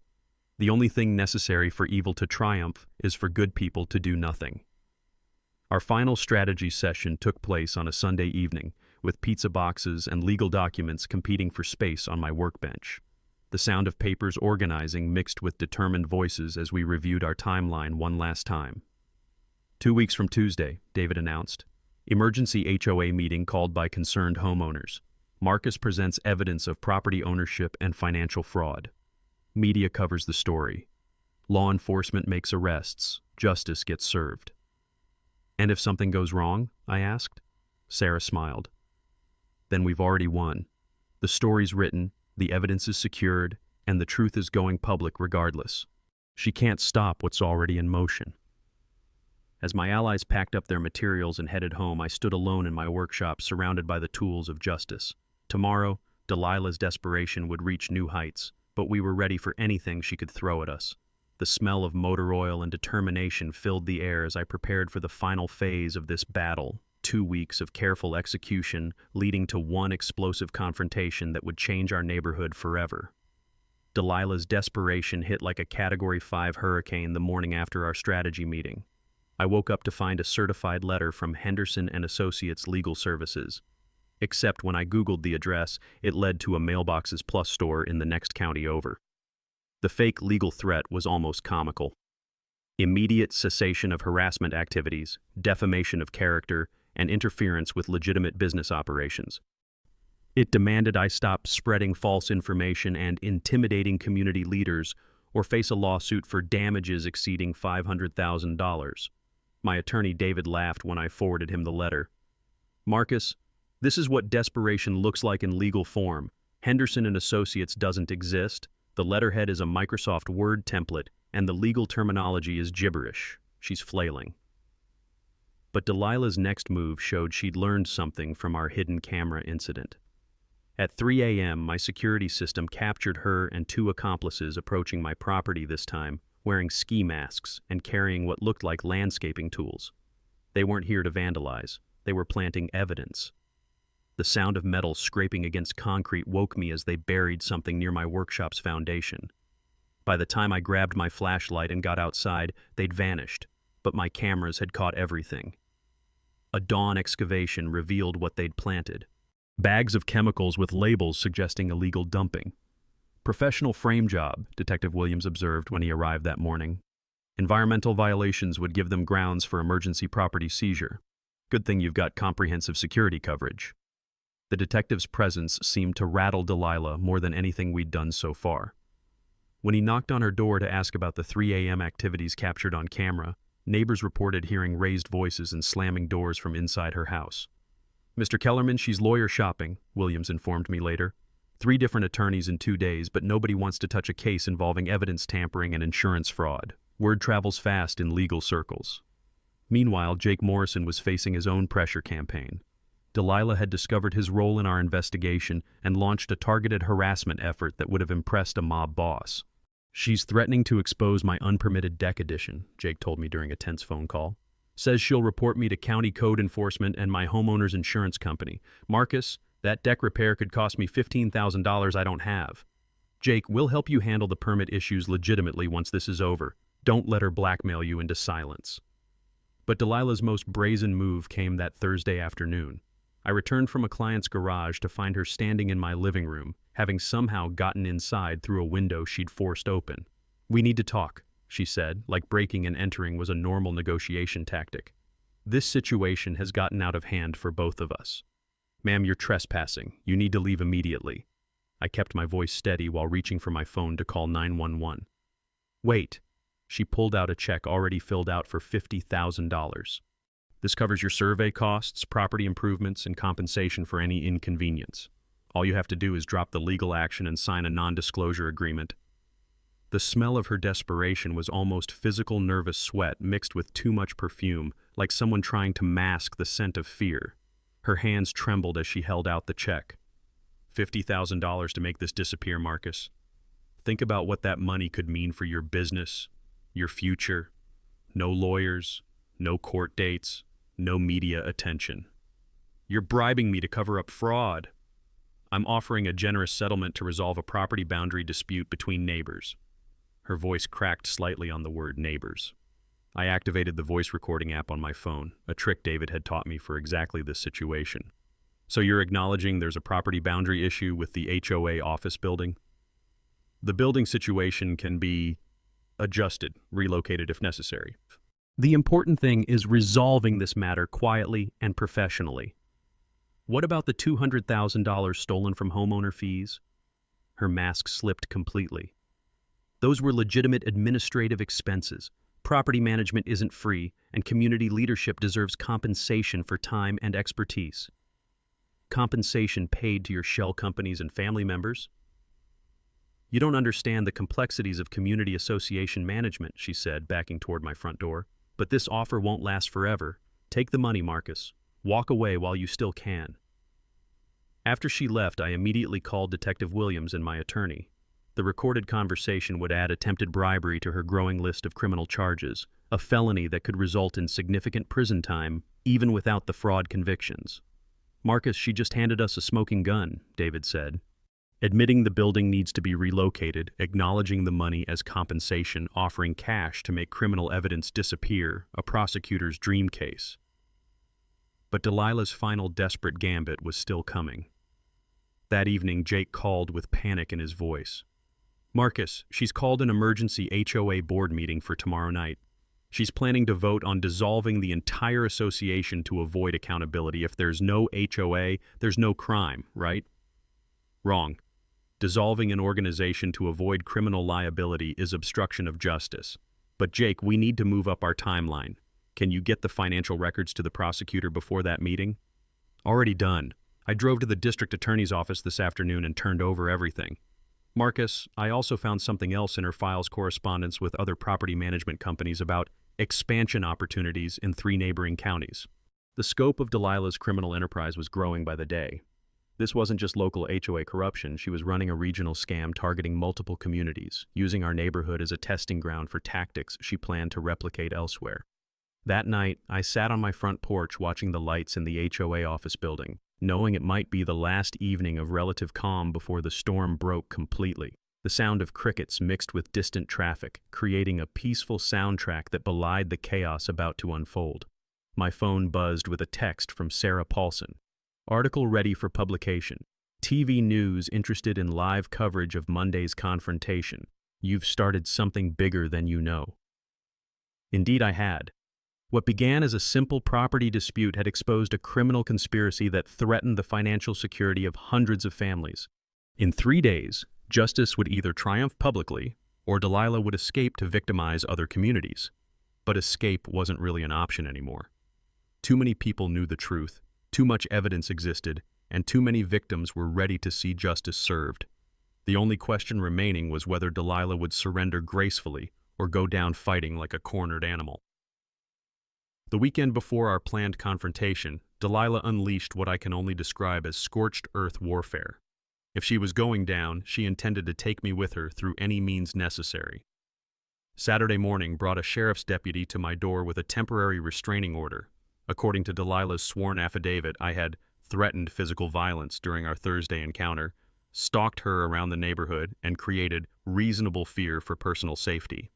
The only thing necessary for evil to triumph is for good people to do nothing. Our final strategy session took place on a Sunday evening, with pizza boxes and legal documents competing for space on my workbench. The sound of papers organizing mixed with determined voices as we reviewed our timeline one last time. 2 weeks from Tuesday, David announced. Emergency HOA meeting called by concerned homeowners. Marcus presents evidence of property ownership and financial fraud. Media covers the story. Law enforcement makes arrests. Justice gets served. And if something goes wrong? I asked. Sarah smiled. Then we've already won. The story's written, the evidence is secured, and the truth is going public regardless. She can't stop what's already in motion. As my allies packed up their materials and headed home, I stood alone in my workshop, surrounded by the tools of justice. Tomorrow, Delilah's desperation would reach new heights, but we were ready for anything she could throw at us. The smell of motor oil and determination filled the air as I prepared for the final phase of this battle. 2 weeks of careful execution leading to one explosive confrontation that would change our neighborhood forever. Delilah's desperation hit like a Category 5 hurricane the morning after our strategy meeting. I woke up to find a certified letter from Henderson and Associates Legal Services. Except when I Googled the address, it led to a Mailboxes Plus store in the next county over. The fake legal threat was almost comical. Immediate cessation of harassment activities, defamation of character, and interference with legitimate business operations. It demanded I stop spreading false information and intimidating community leaders or face a lawsuit for damages exceeding $500,000. My attorney David laughed when I forwarded him the letter. Marcus, this is what desperation looks like in legal form. Henderson and Associates doesn't exist. The letterhead is a Microsoft Word template, and the legal terminology is gibberish. She's flailing. But Delilah's next move showed she'd learned something from our hidden camera incident. At 3 a.m., my security system captured her and 2 accomplices approaching my property this time, wearing ski masks and carrying what looked like landscaping tools. They weren't here to vandalize. They were planting evidence. The sound of metal scraping against concrete woke me as they buried something near my workshop's foundation. By the time I grabbed my flashlight and got outside, they'd vanished, but my cameras had caught everything. A dawn excavation revealed what they'd planted. Bags of chemicals with labels suggesting illegal dumping. Professional frame job, Detective Williams observed when he arrived that morning. Environmental violations would give them grounds for emergency property seizure. Good thing you've got comprehensive security coverage. The detective's presence seemed to rattle Delilah more than anything we'd done so far. When he knocked on her door to ask about the 3 a.m. activities captured on camera, neighbors reported hearing raised voices and slamming doors from inside her house. Mr. Kellerman, she's lawyer shopping, Williams informed me later. 3 different attorneys in 2 days, but nobody wants to touch a case involving evidence tampering and insurance fraud. Word travels fast in legal circles. Meanwhile, Jake Morrison was facing his own pressure campaign. Delilah had discovered his role in our investigation and launched a targeted harassment effort that would have impressed a mob boss. She's threatening to expose my unpermitted deck addition, Jake told me during a tense phone call. Says she'll report me to county code enforcement and my homeowner's insurance company. Marcus, that deck repair could cost me $15,000 I don't have. Jake, we'll help you handle the permit issues legitimately once this is over. Don't let her blackmail you into silence. But Delilah's most brazen move came that Thursday afternoon. I returned from a client's garage to find her standing in my living room, having somehow gotten inside through a window she'd forced open. We need to talk, she said, like breaking and entering was a normal negotiation tactic. This situation has gotten out of hand for both of us. Ma'am, you're trespassing. You need to leave immediately. I kept my voice steady while reaching for my phone to call 911. Wait. She pulled out a check already filled out for $50,000. This covers your survey costs, property improvements, and compensation for any inconvenience. All you have to do is drop the legal action and sign a non-disclosure agreement. The smell of her desperation was almost physical nervous sweat mixed with too much perfume, like someone trying to mask the scent of fear. Her hands trembled as she held out the check. $50,000 to make this disappear, Marcus. Think about what that money could mean for your business, your future. No lawyers, no court dates, no media attention. You're bribing me to cover up fraud. I'm offering a generous settlement to resolve a property boundary dispute between neighbors. Her voice cracked slightly on the word neighbors. I activated the voice recording app on my phone, a trick David had taught me for exactly this situation. So you're acknowledging there's a property boundary issue with the HOA office building? The building situation can be adjusted, relocated if necessary. The important thing is resolving this matter quietly and professionally. What about the $200,000 stolen from homeowner fees? Her mask slipped completely. Those were legitimate administrative expenses. Property management isn't free, and community leadership deserves compensation for time and expertise. Compensation paid to your shell companies and family members? You don't understand the complexities of community association management, she said, backing toward my front door. But this offer won't last forever. Take the money, Marcus. Walk away while you still can. After she left, I immediately called Detective Williams and my attorney. The recorded conversation would add attempted bribery to her growing list of criminal charges, a felony that could result in significant prison time, even without the fraud convictions. Marcus, she just handed us a smoking gun, David said. Admitting the building needs to be relocated, acknowledging the money as compensation, offering cash to make criminal evidence disappear, a prosecutor's dream case. But Delilah's final desperate gambit was still coming. That evening, Jake called with panic in his voice. Marcus, she's called an emergency HOA board meeting for tomorrow night. She's planning to vote on dissolving the entire association to avoid accountability. If there's no HOA, there's no crime, right? Wrong. Dissolving an organization to avoid criminal liability is obstruction of justice. But Jake, we need to move up our timeline. Can you get the financial records to the prosecutor before that meeting? Already done. I drove to the district attorney's office this afternoon and turned over everything. Marcus, I also found something else in her file's correspondence with other property management companies about expansion opportunities in 3 neighboring counties. The scope of Delilah's criminal enterprise was growing by the day. This wasn't just local HOA corruption, she was running a regional scam targeting multiple communities, using our neighborhood as a testing ground for tactics she planned to replicate elsewhere. That night, I sat on my front porch watching the lights in the HOA office building, knowing it might be the last evening of relative calm before the storm broke completely. The sound of crickets mixed with distant traffic, creating a peaceful soundtrack that belied the chaos about to unfold. My phone buzzed with a text from Sarah Paulson. Article ready for publication. TV news interested in live coverage of Monday's confrontation. You've started something bigger than you know. Indeed, I had. What began as a simple property dispute had exposed a criminal conspiracy that threatened the financial security of hundreds of families. In 3 days, justice would either triumph publicly, or Delilah would escape to victimize other communities. But escape wasn't really an option anymore. Too many people knew the truth. Too much evidence existed, and too many victims were ready to see justice served. The only question remaining was whether Delilah would surrender gracefully or go down fighting like a cornered animal. The weekend before our planned confrontation, Delilah unleashed what I can only describe as scorched earth warfare. If she was going down, she intended to take me with her through any means necessary. Saturday morning brought a sheriff's deputy to my door with a temporary restraining order. According to Delilah's sworn affidavit, I had threatened physical violence during our Thursday encounter, stalked her around the neighborhood, and created reasonable fear for personal safety.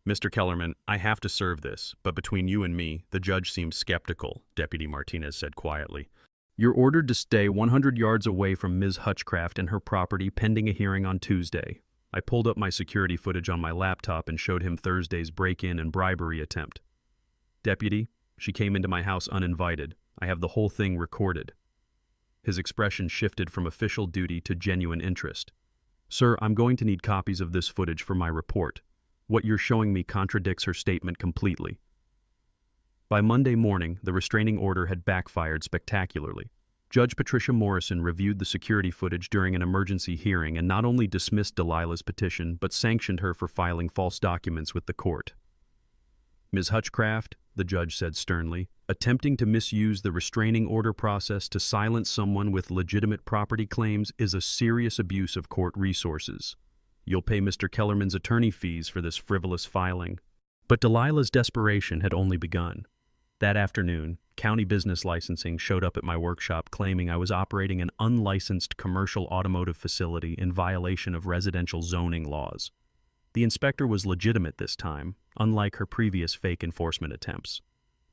Mr. Kellerman, I have to serve this, but between you and me, the judge seems skeptical, Deputy Martinez said quietly. You're ordered to stay 100 yards away from Ms. Hutchcraft and her property pending a hearing on Tuesday. I pulled up my security footage on my laptop and showed him Thursday's break-in and bribery attempt. Deputy, she came into my house uninvited. I have the whole thing recorded. His expression shifted from official duty to genuine interest. "Sir, I'm going to need copies of this footage for my report. What you're showing me contradicts her statement completely." By Monday morning, the restraining order had backfired spectacularly. Judge Patricia Morrison reviewed the security footage during an emergency hearing and not only dismissed Delilah's petition, but sanctioned her for filing false documents with the court. "Ms. Hutchcraft," the judge said sternly, "attempting to misuse the restraining order process to silence someone with legitimate property claims is a serious abuse of court resources. You'll pay Mr. Kellerman's attorney fees for this frivolous filing." But Delilah's desperation had only begun. That afternoon, County Business Licensing showed up at my workshop claiming I was operating an unlicensed commercial automotive facility in violation of residential zoning laws. The inspector was legitimate this time, unlike her previous fake enforcement attempts.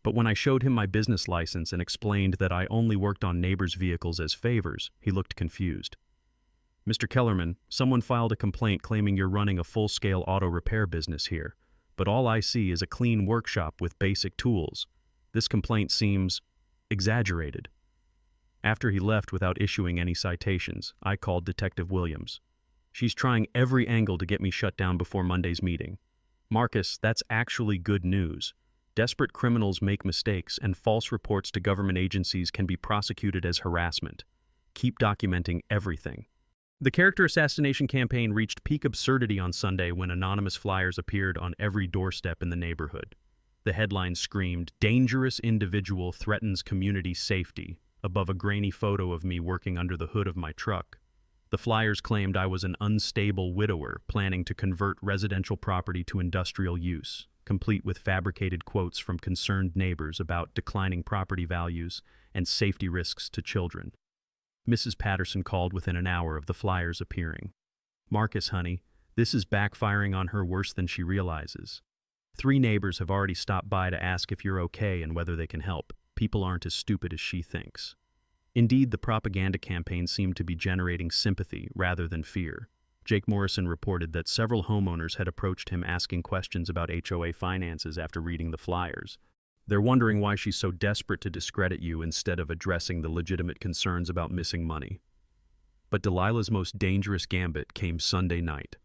But when I showed him my business license and explained that I only worked on neighbors' vehicles as favors, he looked confused. "Mr. Kellerman, someone filed a complaint claiming you're running a full-scale auto repair business here, but all I see is a clean workshop with basic tools. This complaint seems exaggerated." After he left without issuing any citations, I called Detective Williams. "She's trying every angle to get me shut down before Monday's meeting." "Marcus, that's actually good news. Desperate criminals make mistakes, and false reports to government agencies can be prosecuted as harassment. Keep documenting everything." The character assassination campaign reached peak absurdity on Sunday when anonymous flyers appeared on every doorstep in the neighborhood. The headline screamed, "Dangerous individual threatens community safety," above a grainy photo of me working under the hood of my truck. The flyers claimed I was an unstable widower planning to convert residential property to industrial use, complete with fabricated quotes from concerned neighbors about declining property values and safety risks to children. Mrs. Patterson called within an hour of the flyers appearing. "Marcus, honey, this is backfiring on her worse than she realizes. 3 neighbors have already stopped by to ask if you're okay and whether they can help. People aren't as stupid as she thinks." Indeed, the propaganda campaign seemed to be generating sympathy rather than fear. Jake Morrison reported that several homeowners had approached him asking questions about HOA finances after reading the flyers. "They're wondering why she's so desperate to discredit you instead of addressing the legitimate concerns about missing money." But Delilah's most dangerous gambit came Sunday night.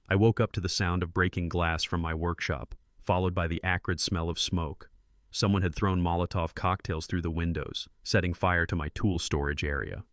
I woke up to the sound of breaking glass from my workshop, followed by the acrid smell of smoke. Someone had thrown Molotov cocktails through the windows, setting fire to my tool storage area.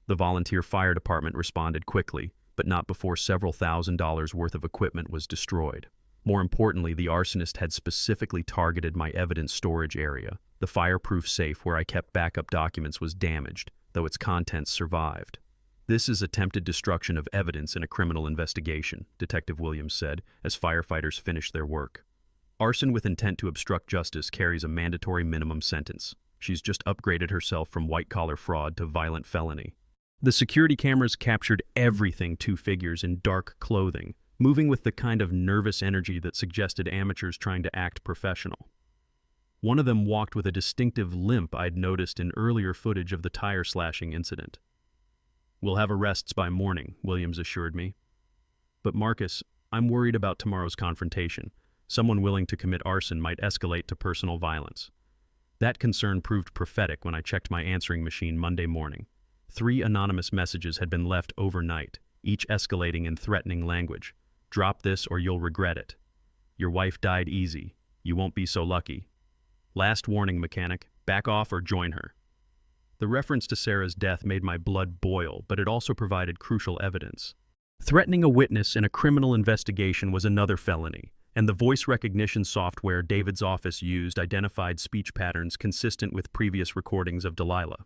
The volunteer fire department responded quickly, but not before several $1,000s worth of equipment was destroyed. More importantly, the arsonist had specifically targeted my evidence storage area. The fireproof safe where I kept backup documents was damaged, though its contents survived. "This is attempted destruction of evidence in a criminal investigation," Detective Williams said, as firefighters finished their work. "Arson with intent to obstruct justice carries a mandatory minimum sentence. She's just upgraded herself from white-collar fraud to violent felony." The security cameras captured everything 2 figures in dark clothing, moving with the kind of nervous energy that suggested amateurs trying to act professional. One of them walked with a distinctive limp I'd noticed in earlier footage of the tire-slashing incident. "We'll have arrests by morning," Williams assured me. "But Marcus, I'm worried about tomorrow's confrontation. Someone willing to commit arson might escalate to personal violence." That concern proved prophetic when I checked my answering machine Monday morning. 3 anonymous messages had been left overnight, each escalating in threatening language. "Drop this or you'll regret it." "Your wife died easy. You won't be so lucky." "Last warning, mechanic. Back off or join her." The reference to Sarah's death made my blood boil, but it also provided crucial evidence. Threatening a witness in a criminal investigation was another felony, and the voice recognition software David's office used identified speech patterns consistent with previous recordings of Delilah.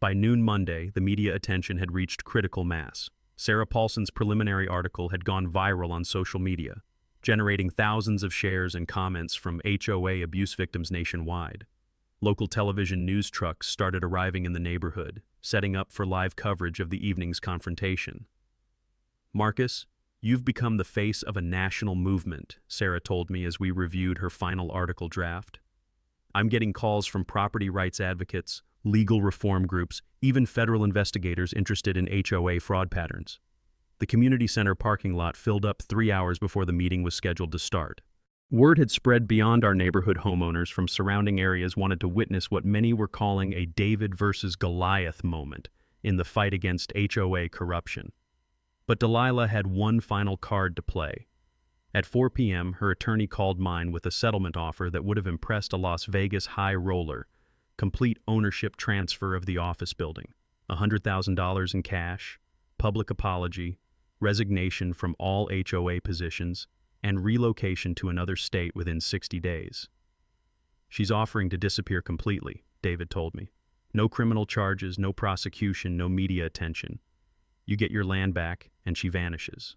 By noon Monday, the media attention had reached critical mass. Sarah Paulson's preliminary article had gone viral on social media, generating thousands of shares and comments from HOA abuse victims nationwide. Local television news trucks started arriving in the neighborhood, setting up for live coverage of the evening's confrontation. "Marcus, you've become the face of a national movement," Sarah told me as we reviewed her final article draft. "I'm getting calls from property rights advocates, legal reform groups, even federal investigators interested in HOA fraud patterns." The community center parking lot filled up 3 hours before the meeting was scheduled to start. Word had spread beyond our neighborhood. Homeowners from surrounding areas wanted to witness what many were calling a David versus Goliath moment, in the fight against HOA corruption. But Delilah had one final card to play. At 4 p.m., her attorney called mine with a settlement offer that would have impressed a Las Vegas high roller: complete ownership transfer of the office building, $100,000 in cash, public apology, resignation from all HOA positions, and relocation to another state within 60 days. She's offering to disappear completely, David told me. No criminal charges, no prosecution, no media attention. You get your land back, and she vanishes.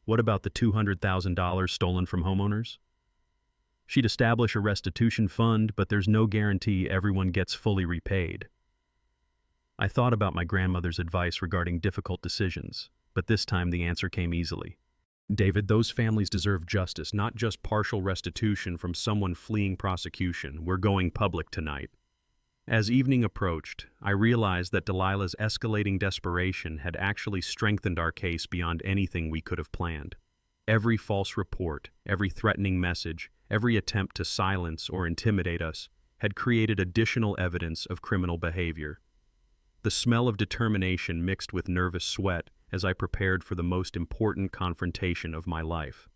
What about the $200,000 stolen from homeowners? She'd establish a restitution fund, but there's no guarantee everyone gets fully repaid. I thought about my grandmother's advice regarding difficult decisions, but this time the answer came easily. David, those families deserve justice, not just partial restitution from someone fleeing prosecution. We're going public tonight. As evening approached, I realized that Delilah's escalating desperation had actually strengthened our case beyond anything we could have planned. Every false report, every threatening message, every attempt to silence or intimidate us had created additional evidence of criminal behavior. The smell of determination mixed with nervous sweat as I prepared for the most important confrontation of my life.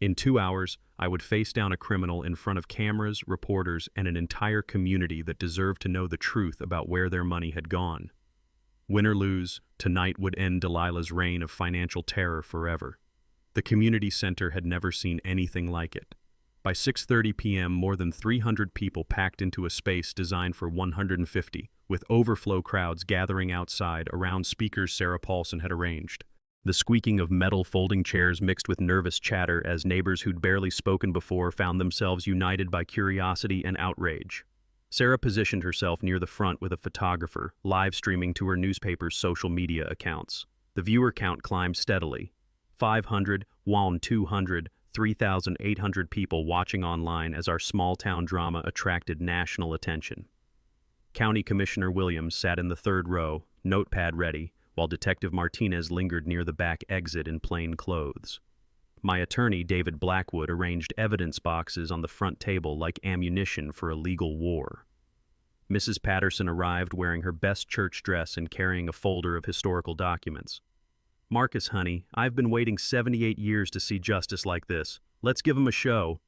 In 2 hours, I would face down a criminal in front of cameras, reporters, and an entire community that deserved to know the truth about where their money had gone. Win or lose, tonight would end Delilah's reign of financial terror forever. The community center had never seen anything like it. By 6:30 p.m., more than 300 people packed into a space designed for 150, with overflow crowds gathering outside around speakers Sarah Paulson had arranged. The squeaking of metal folding chairs mixed with nervous chatter as neighbors who'd barely spoken before found themselves united by curiosity and outrage. Sarah positioned herself near the front with a photographer, live streaming to her newspaper's social media accounts. The viewer count climbed steadily. 500, 200, 3,800 people watching online as our small-town drama attracted national attention. County Commissioner Williams sat in the third row, notepad ready, while Detective Martinez lingered near the back exit in plain clothes. My attorney, David Blackwood, arranged evidence boxes on the front table like ammunition for a legal war. Mrs. Patterson arrived wearing her best church dress and carrying a folder of historical documents. "Marcus, honey, I've been waiting 78 years to see justice like this. Let's give 'em a show."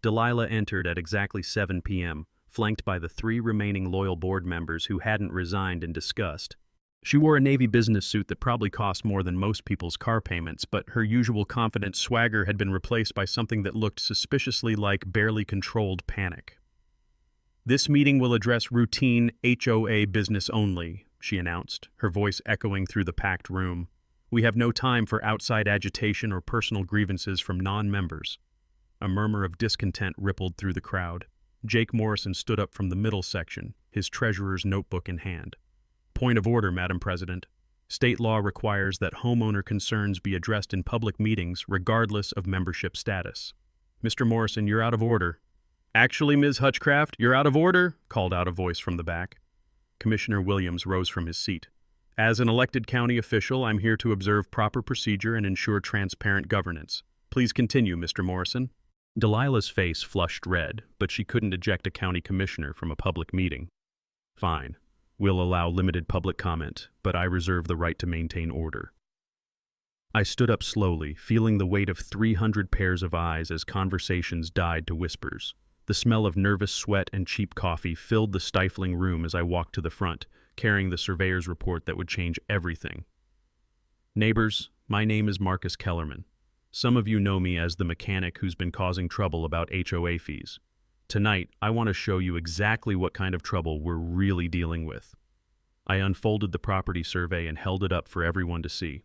Delilah entered at exactly 7 p.m., flanked by the 3 remaining loyal board members who hadn't resigned in disgust. She wore a navy business suit that probably cost more than most people's car payments, but her usual confident swagger had been replaced by something that looked suspiciously like barely controlled panic. "This meeting will address routine HOA business only," she announced, her voice echoing through the packed room. "We have no time for outside agitation or personal grievances from non-members." A murmur of discontent rippled through the crowd. Jake Morrison stood up from the middle section, his treasurer's notebook in hand. "Point of order, Madam President. State law requires that homeowner concerns be addressed in public meetings regardless of membership status." "Mr. Morrison, you're out of order." "Actually, Ms. Hutchcraft, you're out of order," called out a voice from the back. Commissioner Williams rose from his seat. "As an elected county official, I'm here to observe proper procedure and ensure transparent governance. Please continue, Mr. Morrison." Delilah's face flushed red, but she couldn't eject a county commissioner from a public meeting. "Fine. We'll allow limited public comment, but I reserve the right to maintain order." I stood up slowly, feeling the weight of 300 pairs of eyes as conversations died to whispers. The smell of nervous sweat and cheap coffee filled the stifling room as I walked to the front, carrying the surveyor's report that would change everything. "Neighbors, my name is Marcus Kellerman. Some of you know me as the mechanic who's been causing trouble about HOA fees. Tonight, I want to show you exactly what kind of trouble we're really dealing with." I unfolded the property survey and held it up for everyone to see.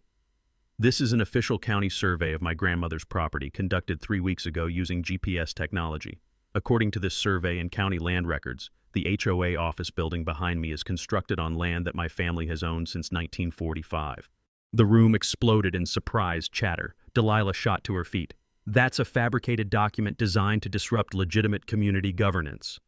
This is an official county survey of my grandmother's property conducted 3 weeks ago using GPS technology. According to this survey and county land records, the HOA office building behind me is constructed on land that my family has owned since 1945. The room exploded in surprised chatter. Delilah shot to her feet. "That's a fabricated document designed to disrupt legitimate community governance."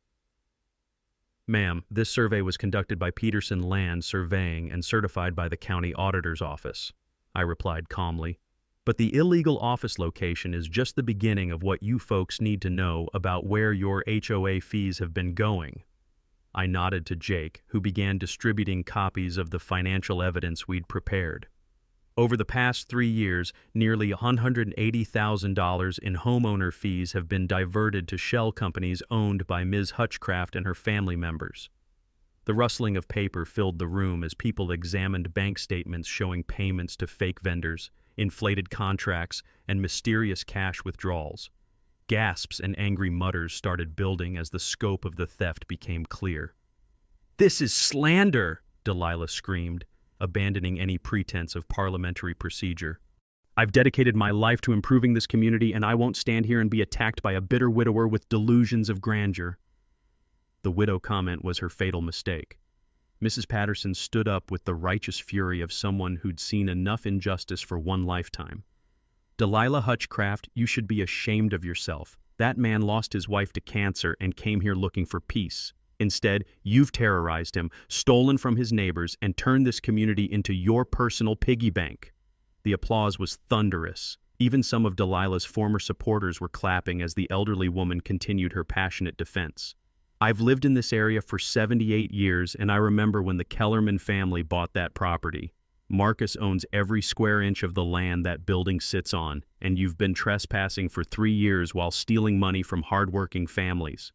"Ma'am, this survey was conducted by Peterson Land Surveying and certified by the county auditor's office," I replied calmly. "But the illegal office location is just the beginning of what you folks need to know about where your HOA fees have been going." I nodded to Jake, who began distributing copies of the financial evidence we'd prepared. Over the past 3 years, nearly $180,000 in homeowner fees have been diverted to shell companies owned by Ms. Hutchcraft and her family members. The rustling of paper filled the room as people examined bank statements showing payments to fake vendors, inflated contracts, and mysterious cash withdrawals. Gasps and angry mutters started building as the scope of the theft became clear. "This is slander!" Delilah screamed, abandoning any pretense of parliamentary procedure. "I've dedicated my life to improving this community, and I won't stand here and be attacked by a bitter widower with delusions of grandeur." The widow comment was her fatal mistake. Mrs. Patterson stood up with the righteous fury of someone who'd seen enough injustice for one lifetime. "Delilah Hutchcraft, you should be ashamed of yourself. That man lost his wife to cancer and came here looking for peace. Instead, you've terrorized him, stolen from his neighbors, and turned this community into your personal piggy bank." The applause was thunderous. Even some of Delilah's former supporters were clapping as the elderly woman continued her passionate defense. "I've lived in this area for 78 years, and I remember when the Kellerman family bought that property. Marcus owns every square inch of the land that building sits on, and you've been trespassing for 3 years while stealing money from hardworking families."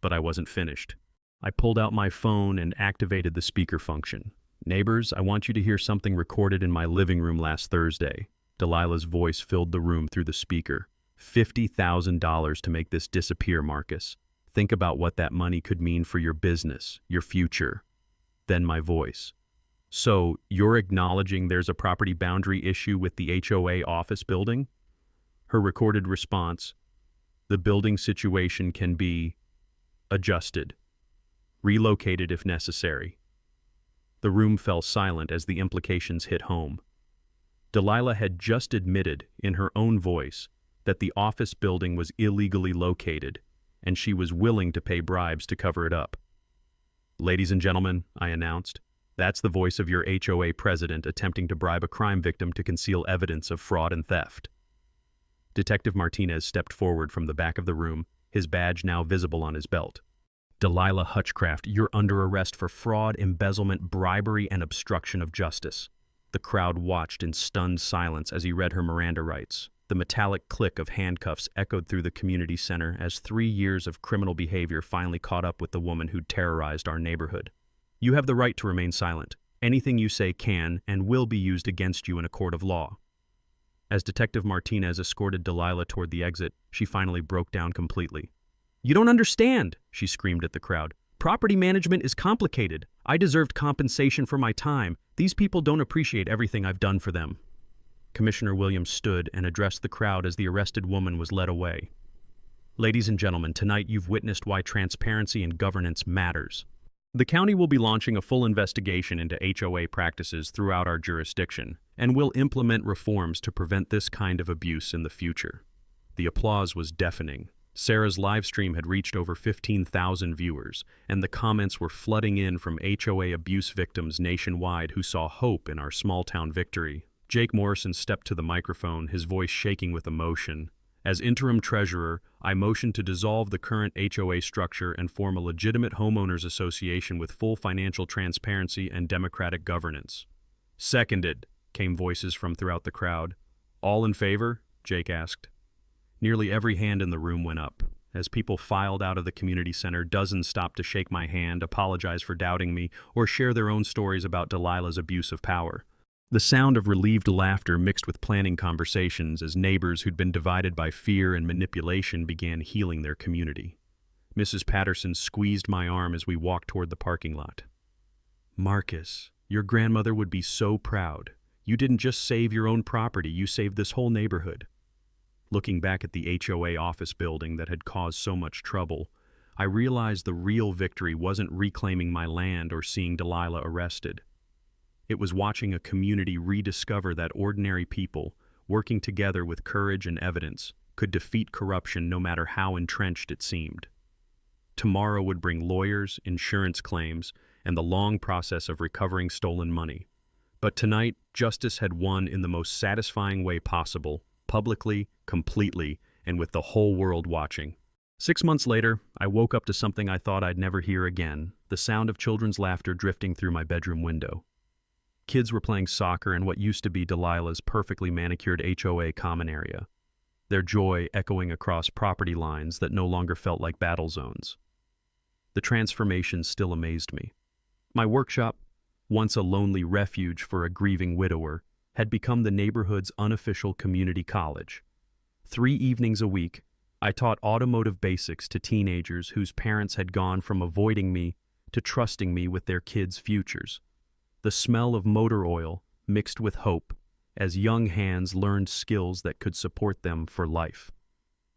But I wasn't finished. I pulled out my phone and activated the speaker function. "Neighbors, I want you to hear something recorded in my living room last Thursday." Delilah's voice filled the room through the speaker. $50,000 to make this disappear, Marcus. Think about what that money could mean for your business, your future. Then my voice. "So, you're acknowledging there's a property boundary issue with the HOA office building?" Her recorded response, "The building situation can be adjusted, relocated if necessary." The room fell silent as the implications hit home. Delilah had just admitted, in her own voice, that the office building was illegally located, and she was willing to pay bribes to cover it up. "Ladies and gentlemen," I announced, "that's the voice of your HOA president attempting to bribe a crime victim to conceal evidence of fraud and theft." Detective Martinez stepped forward from the back of the room, his badge now visible on his belt. "Delilah Hutchcraft, you're under arrest for fraud, embezzlement, bribery, and obstruction of justice." The crowd watched in stunned silence as he read her Miranda rights. The metallic click of handcuffs echoed through the community center as 3 years of criminal behavior finally caught up with the woman who'd terrorized our neighborhood. "You have the right to remain silent. Anything you say can and will be used against you in a court of law." As Detective Martinez escorted Delilah toward the exit, she finally broke down completely. "You don't understand," she screamed at the crowd. "Property management is complicated. I deserved compensation for my time. These people don't appreciate everything I've done for them." Commissioner Williams stood and addressed the crowd as the arrested woman was led away. "Ladies and gentlemen, tonight you've witnessed why transparency and governance matters. The county will be launching a full investigation into HOA practices throughout our jurisdiction, and will implement reforms to prevent this kind of abuse in the future." The applause was deafening. Sarah's live stream had reached over 15,000 viewers, and the comments were flooding in from HOA abuse victims nationwide who saw hope in our small-town victory. Jake Morrison stepped to the microphone, his voice shaking with emotion. "As interim treasurer, I motion to dissolve the current HOA structure and form a legitimate homeowners association with full financial transparency and democratic governance." "Seconded," came voices from throughout the crowd. "All in favor?" Jake asked. Nearly every hand in the room went up. As people filed out of the community center, dozens stopped to shake my hand, apologize for doubting me, or share their own stories about Delilah's abuse of power. The sound of relieved laughter mixed with planning conversations as neighbors who'd been divided by fear and manipulation began healing their community. Mrs. Patterson squeezed my arm as we walked toward the parking lot. "Marcus, your grandmother would be so proud. You didn't just save your own property, you saved this whole neighborhood." Looking back at the HOA office building that had caused so much trouble, I realized the real victory wasn't reclaiming my land or seeing Delilah arrested. It was watching a community rediscover that ordinary people, working together with courage and evidence, could defeat corruption no matter how entrenched it seemed. Tomorrow would bring lawyers, insurance claims, and the long process of recovering stolen money. But tonight, justice had won in the most satisfying way possible, publicly, completely, and with the whole world watching. 6 months later, I woke up to something I thought I'd never hear again, the sound of children's laughter drifting through my bedroom window. Kids were playing soccer in what used to be Delilah's perfectly manicured HOA common area, their joy echoing across property lines that no longer felt like battle zones. The transformation still amazed me. My workshop, once a lonely refuge for a grieving widower, had become the neighborhood's unofficial community college. 3 evenings a week, I taught automotive basics to teenagers whose parents had gone from avoiding me to trusting me with their kids' futures. The smell of motor oil mixed with hope as young hands learned skills that could support them for life.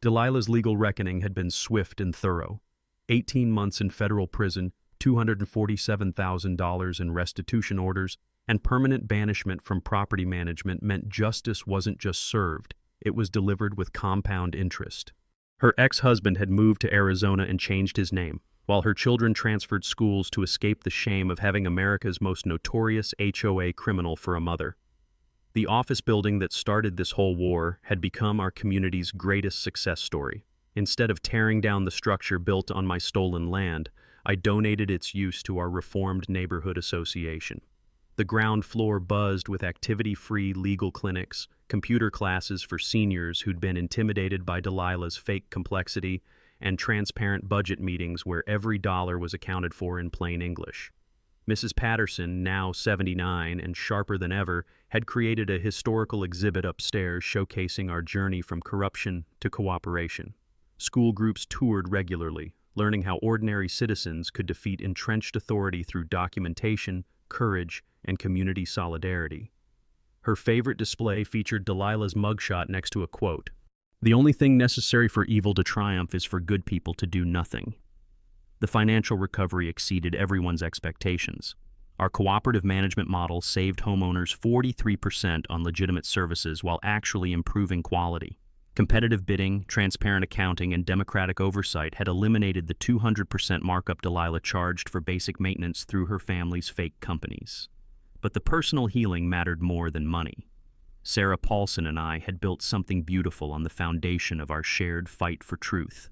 Delilah's legal reckoning had been swift and thorough. 18 months in federal prison, $247,000 in restitution orders, and permanent banishment from property management meant justice wasn't just served, it was delivered with compound interest. Her ex-husband had moved to Arizona and changed his name, while her children transferred schools to escape the shame of having America's most notorious HOA criminal for a mother. The office building that started this whole war had become our community's greatest success story. Instead of tearing down the structure built on my stolen land, I donated its use to our reformed neighborhood association. The ground floor buzzed with activity-free legal clinics, computer classes for seniors who'd been intimidated by Delilah's fake complexity, and transparent budget meetings where every dollar was accounted for in plain English. Mrs. Patterson, now 79 and sharper than ever, had created a historical exhibit upstairs showcasing our journey from corruption to cooperation. School groups toured regularly, learning how ordinary citizens could defeat entrenched authority through documentation, courage, and community solidarity. Her favorite display featured Delilah's mugshot next to a quote, "The only thing necessary for evil to triumph is for good people to do nothing." The financial recovery exceeded everyone's expectations. Our cooperative management model saved homeowners 43% on legitimate services while actually improving quality. Competitive bidding, transparent accounting, and democratic oversight had eliminated the 200% markup Delilah charged for basic maintenance through her family's fake companies. But the personal healing mattered more than money. Sarah Paulson and I had built something beautiful on the foundation of our shared fight for truth.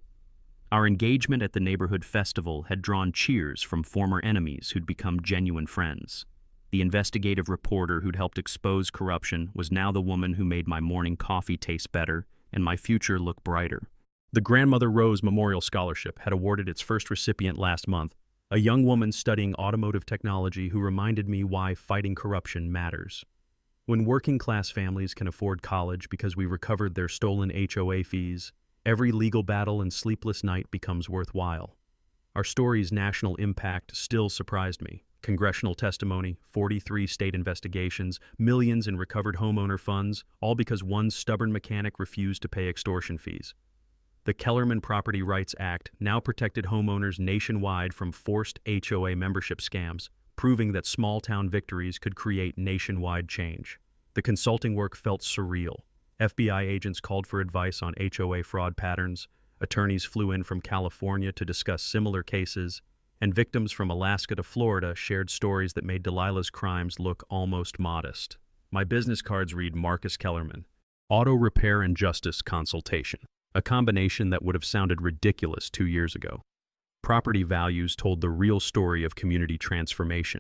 Our engagement at the neighborhood festival had drawn cheers from former enemies who'd become genuine friends. The investigative reporter who'd helped expose corruption was now the woman who made my morning coffee taste better and my future look brighter. The Grandmother Rose Memorial Scholarship had awarded its first recipient last month, a young woman studying automotive technology who reminded me why fighting corruption matters. When working-class families can afford college because we recovered their stolen HOA fees, every legal battle and sleepless night becomes worthwhile. Our story's national impact still surprised me. Congressional testimony, 43 state investigations, millions in recovered homeowner funds, all because one stubborn mechanic refused to pay extortion fees. The Kellerman Property Rights Act now protected homeowners nationwide from forced HOA membership scams, proving that small-town victories could create nationwide change. The consulting work felt surreal. FBI agents called for advice on HOA fraud patterns, attorneys flew in from California to discuss similar cases, and victims from Alaska to Florida shared stories that made Delilah's crimes look almost modest. My business cards read Marcus Kellerman, Auto Repair and Justice Consultation, a combination that would have sounded ridiculous 2 years ago. Property values told the real story of community transformation.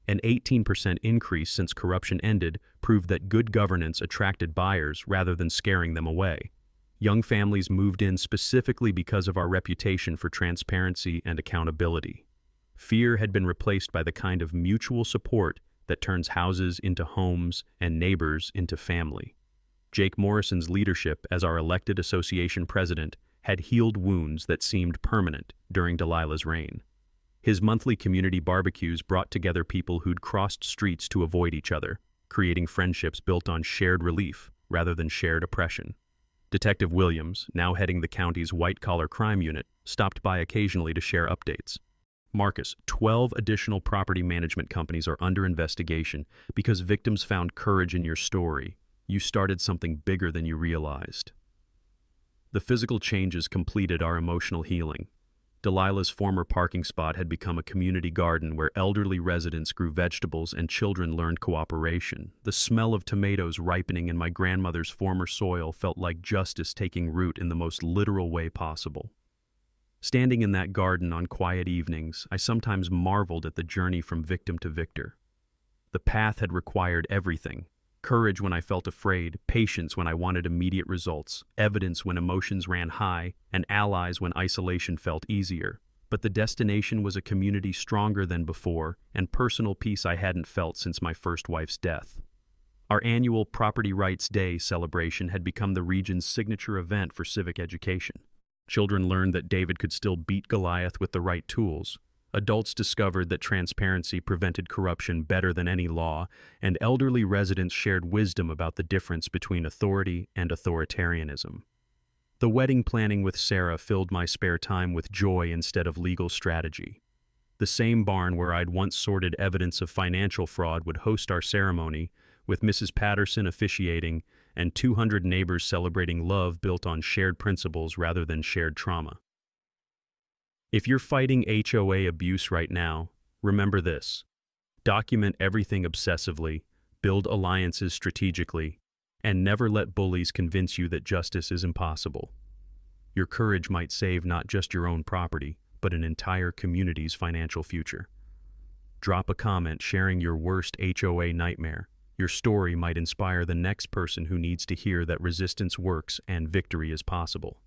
An 18% increase since corruption ended proved that good governance attracted buyers rather than scaring them away. Young families moved in specifically because of our reputation for transparency and accountability. Fear had been replaced by the kind of mutual support that turns houses into homes and neighbors into family. Jake Morrison's leadership as our elected association president had healed wounds that seemed permanent during Delilah's reign. His monthly community barbecues brought together people who'd crossed streets to avoid each other, creating friendships built on shared relief rather than shared oppression. Detective Williams, now heading the county's white-collar crime unit, stopped by occasionally to share updates. Marcus, 12 additional property management companies are under investigation because victims found courage in your story. You started something bigger than you realized. The physical changes completed our emotional healing. Delilah's former parking spot had become a community garden where elderly residents grew vegetables and children learned cooperation. The smell of tomatoes ripening in my grandmother's former soil felt like justice taking root in the most literal way possible. Standing in that garden on quiet evenings, I sometimes marveled at the journey from victim to victor. The path had required everything: courage when I felt afraid, patience when I wanted immediate results, evidence when emotions ran high, and allies when isolation felt easier. But the destination was a community stronger than before, and personal peace I hadn't felt since my first wife's death. Our annual Property Rights Day celebration had become the region's signature event for civic education. Children learned that David could still beat Goliath with the right tools. Adults discovered that transparency prevented corruption better than any law, and elderly residents shared wisdom about the difference between authority and authoritarianism. The wedding planning with Sarah filled my spare time with joy instead of legal strategy. The same barn where I'd once sorted evidence of financial fraud would host our ceremony, with Mrs. Patterson officiating and 200 neighbors celebrating love built on shared principles rather than shared trauma. If you're fighting HOA abuse right now, remember this: document everything obsessively, build alliances strategically, and never let bullies convince you that justice is impossible. Your courage might save not just your own property, but an entire community's financial future. Drop a comment sharing your worst HOA nightmare. Your story might inspire the next person who needs to hear that resistance works and victory is possible.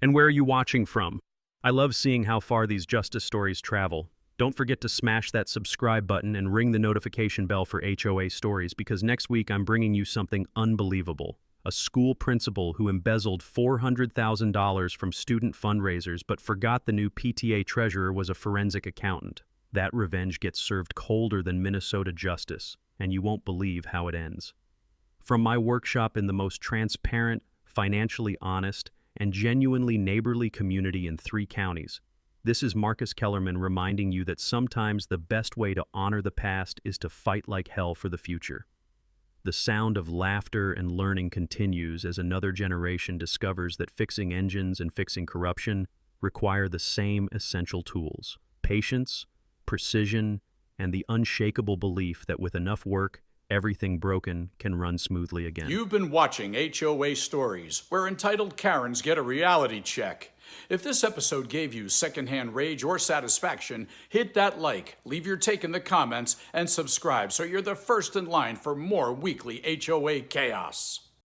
And where are you watching from? I love seeing how far these justice stories travel. Don't forget to smash that subscribe button and ring the notification bell for HOA stories, because next week I'm bringing you something unbelievable. A school principal who embezzled $400,000 from student fundraisers but forgot the new PTA treasurer was a forensic accountant. That revenge gets served colder than Minnesota justice, and you won't believe how it ends. From my workshop in the most transparent, financially honest, and genuinely neighborly community in 3 counties, this is Marcus Kellerman reminding you that sometimes the best way to honor the past is to fight like hell for the future. The sound of laughter and learning continues as another generation discovers that fixing engines and fixing corruption require the same essential tools: patience, precision, and the unshakable belief that with enough work, everything broken can run smoothly again. You've been watching HOA Stories, where entitled Karens get a reality check. If this episode gave you secondhand rage or satisfaction, hit that like, leave your take in the comments, and subscribe so you're the first in line for more weekly HOA chaos.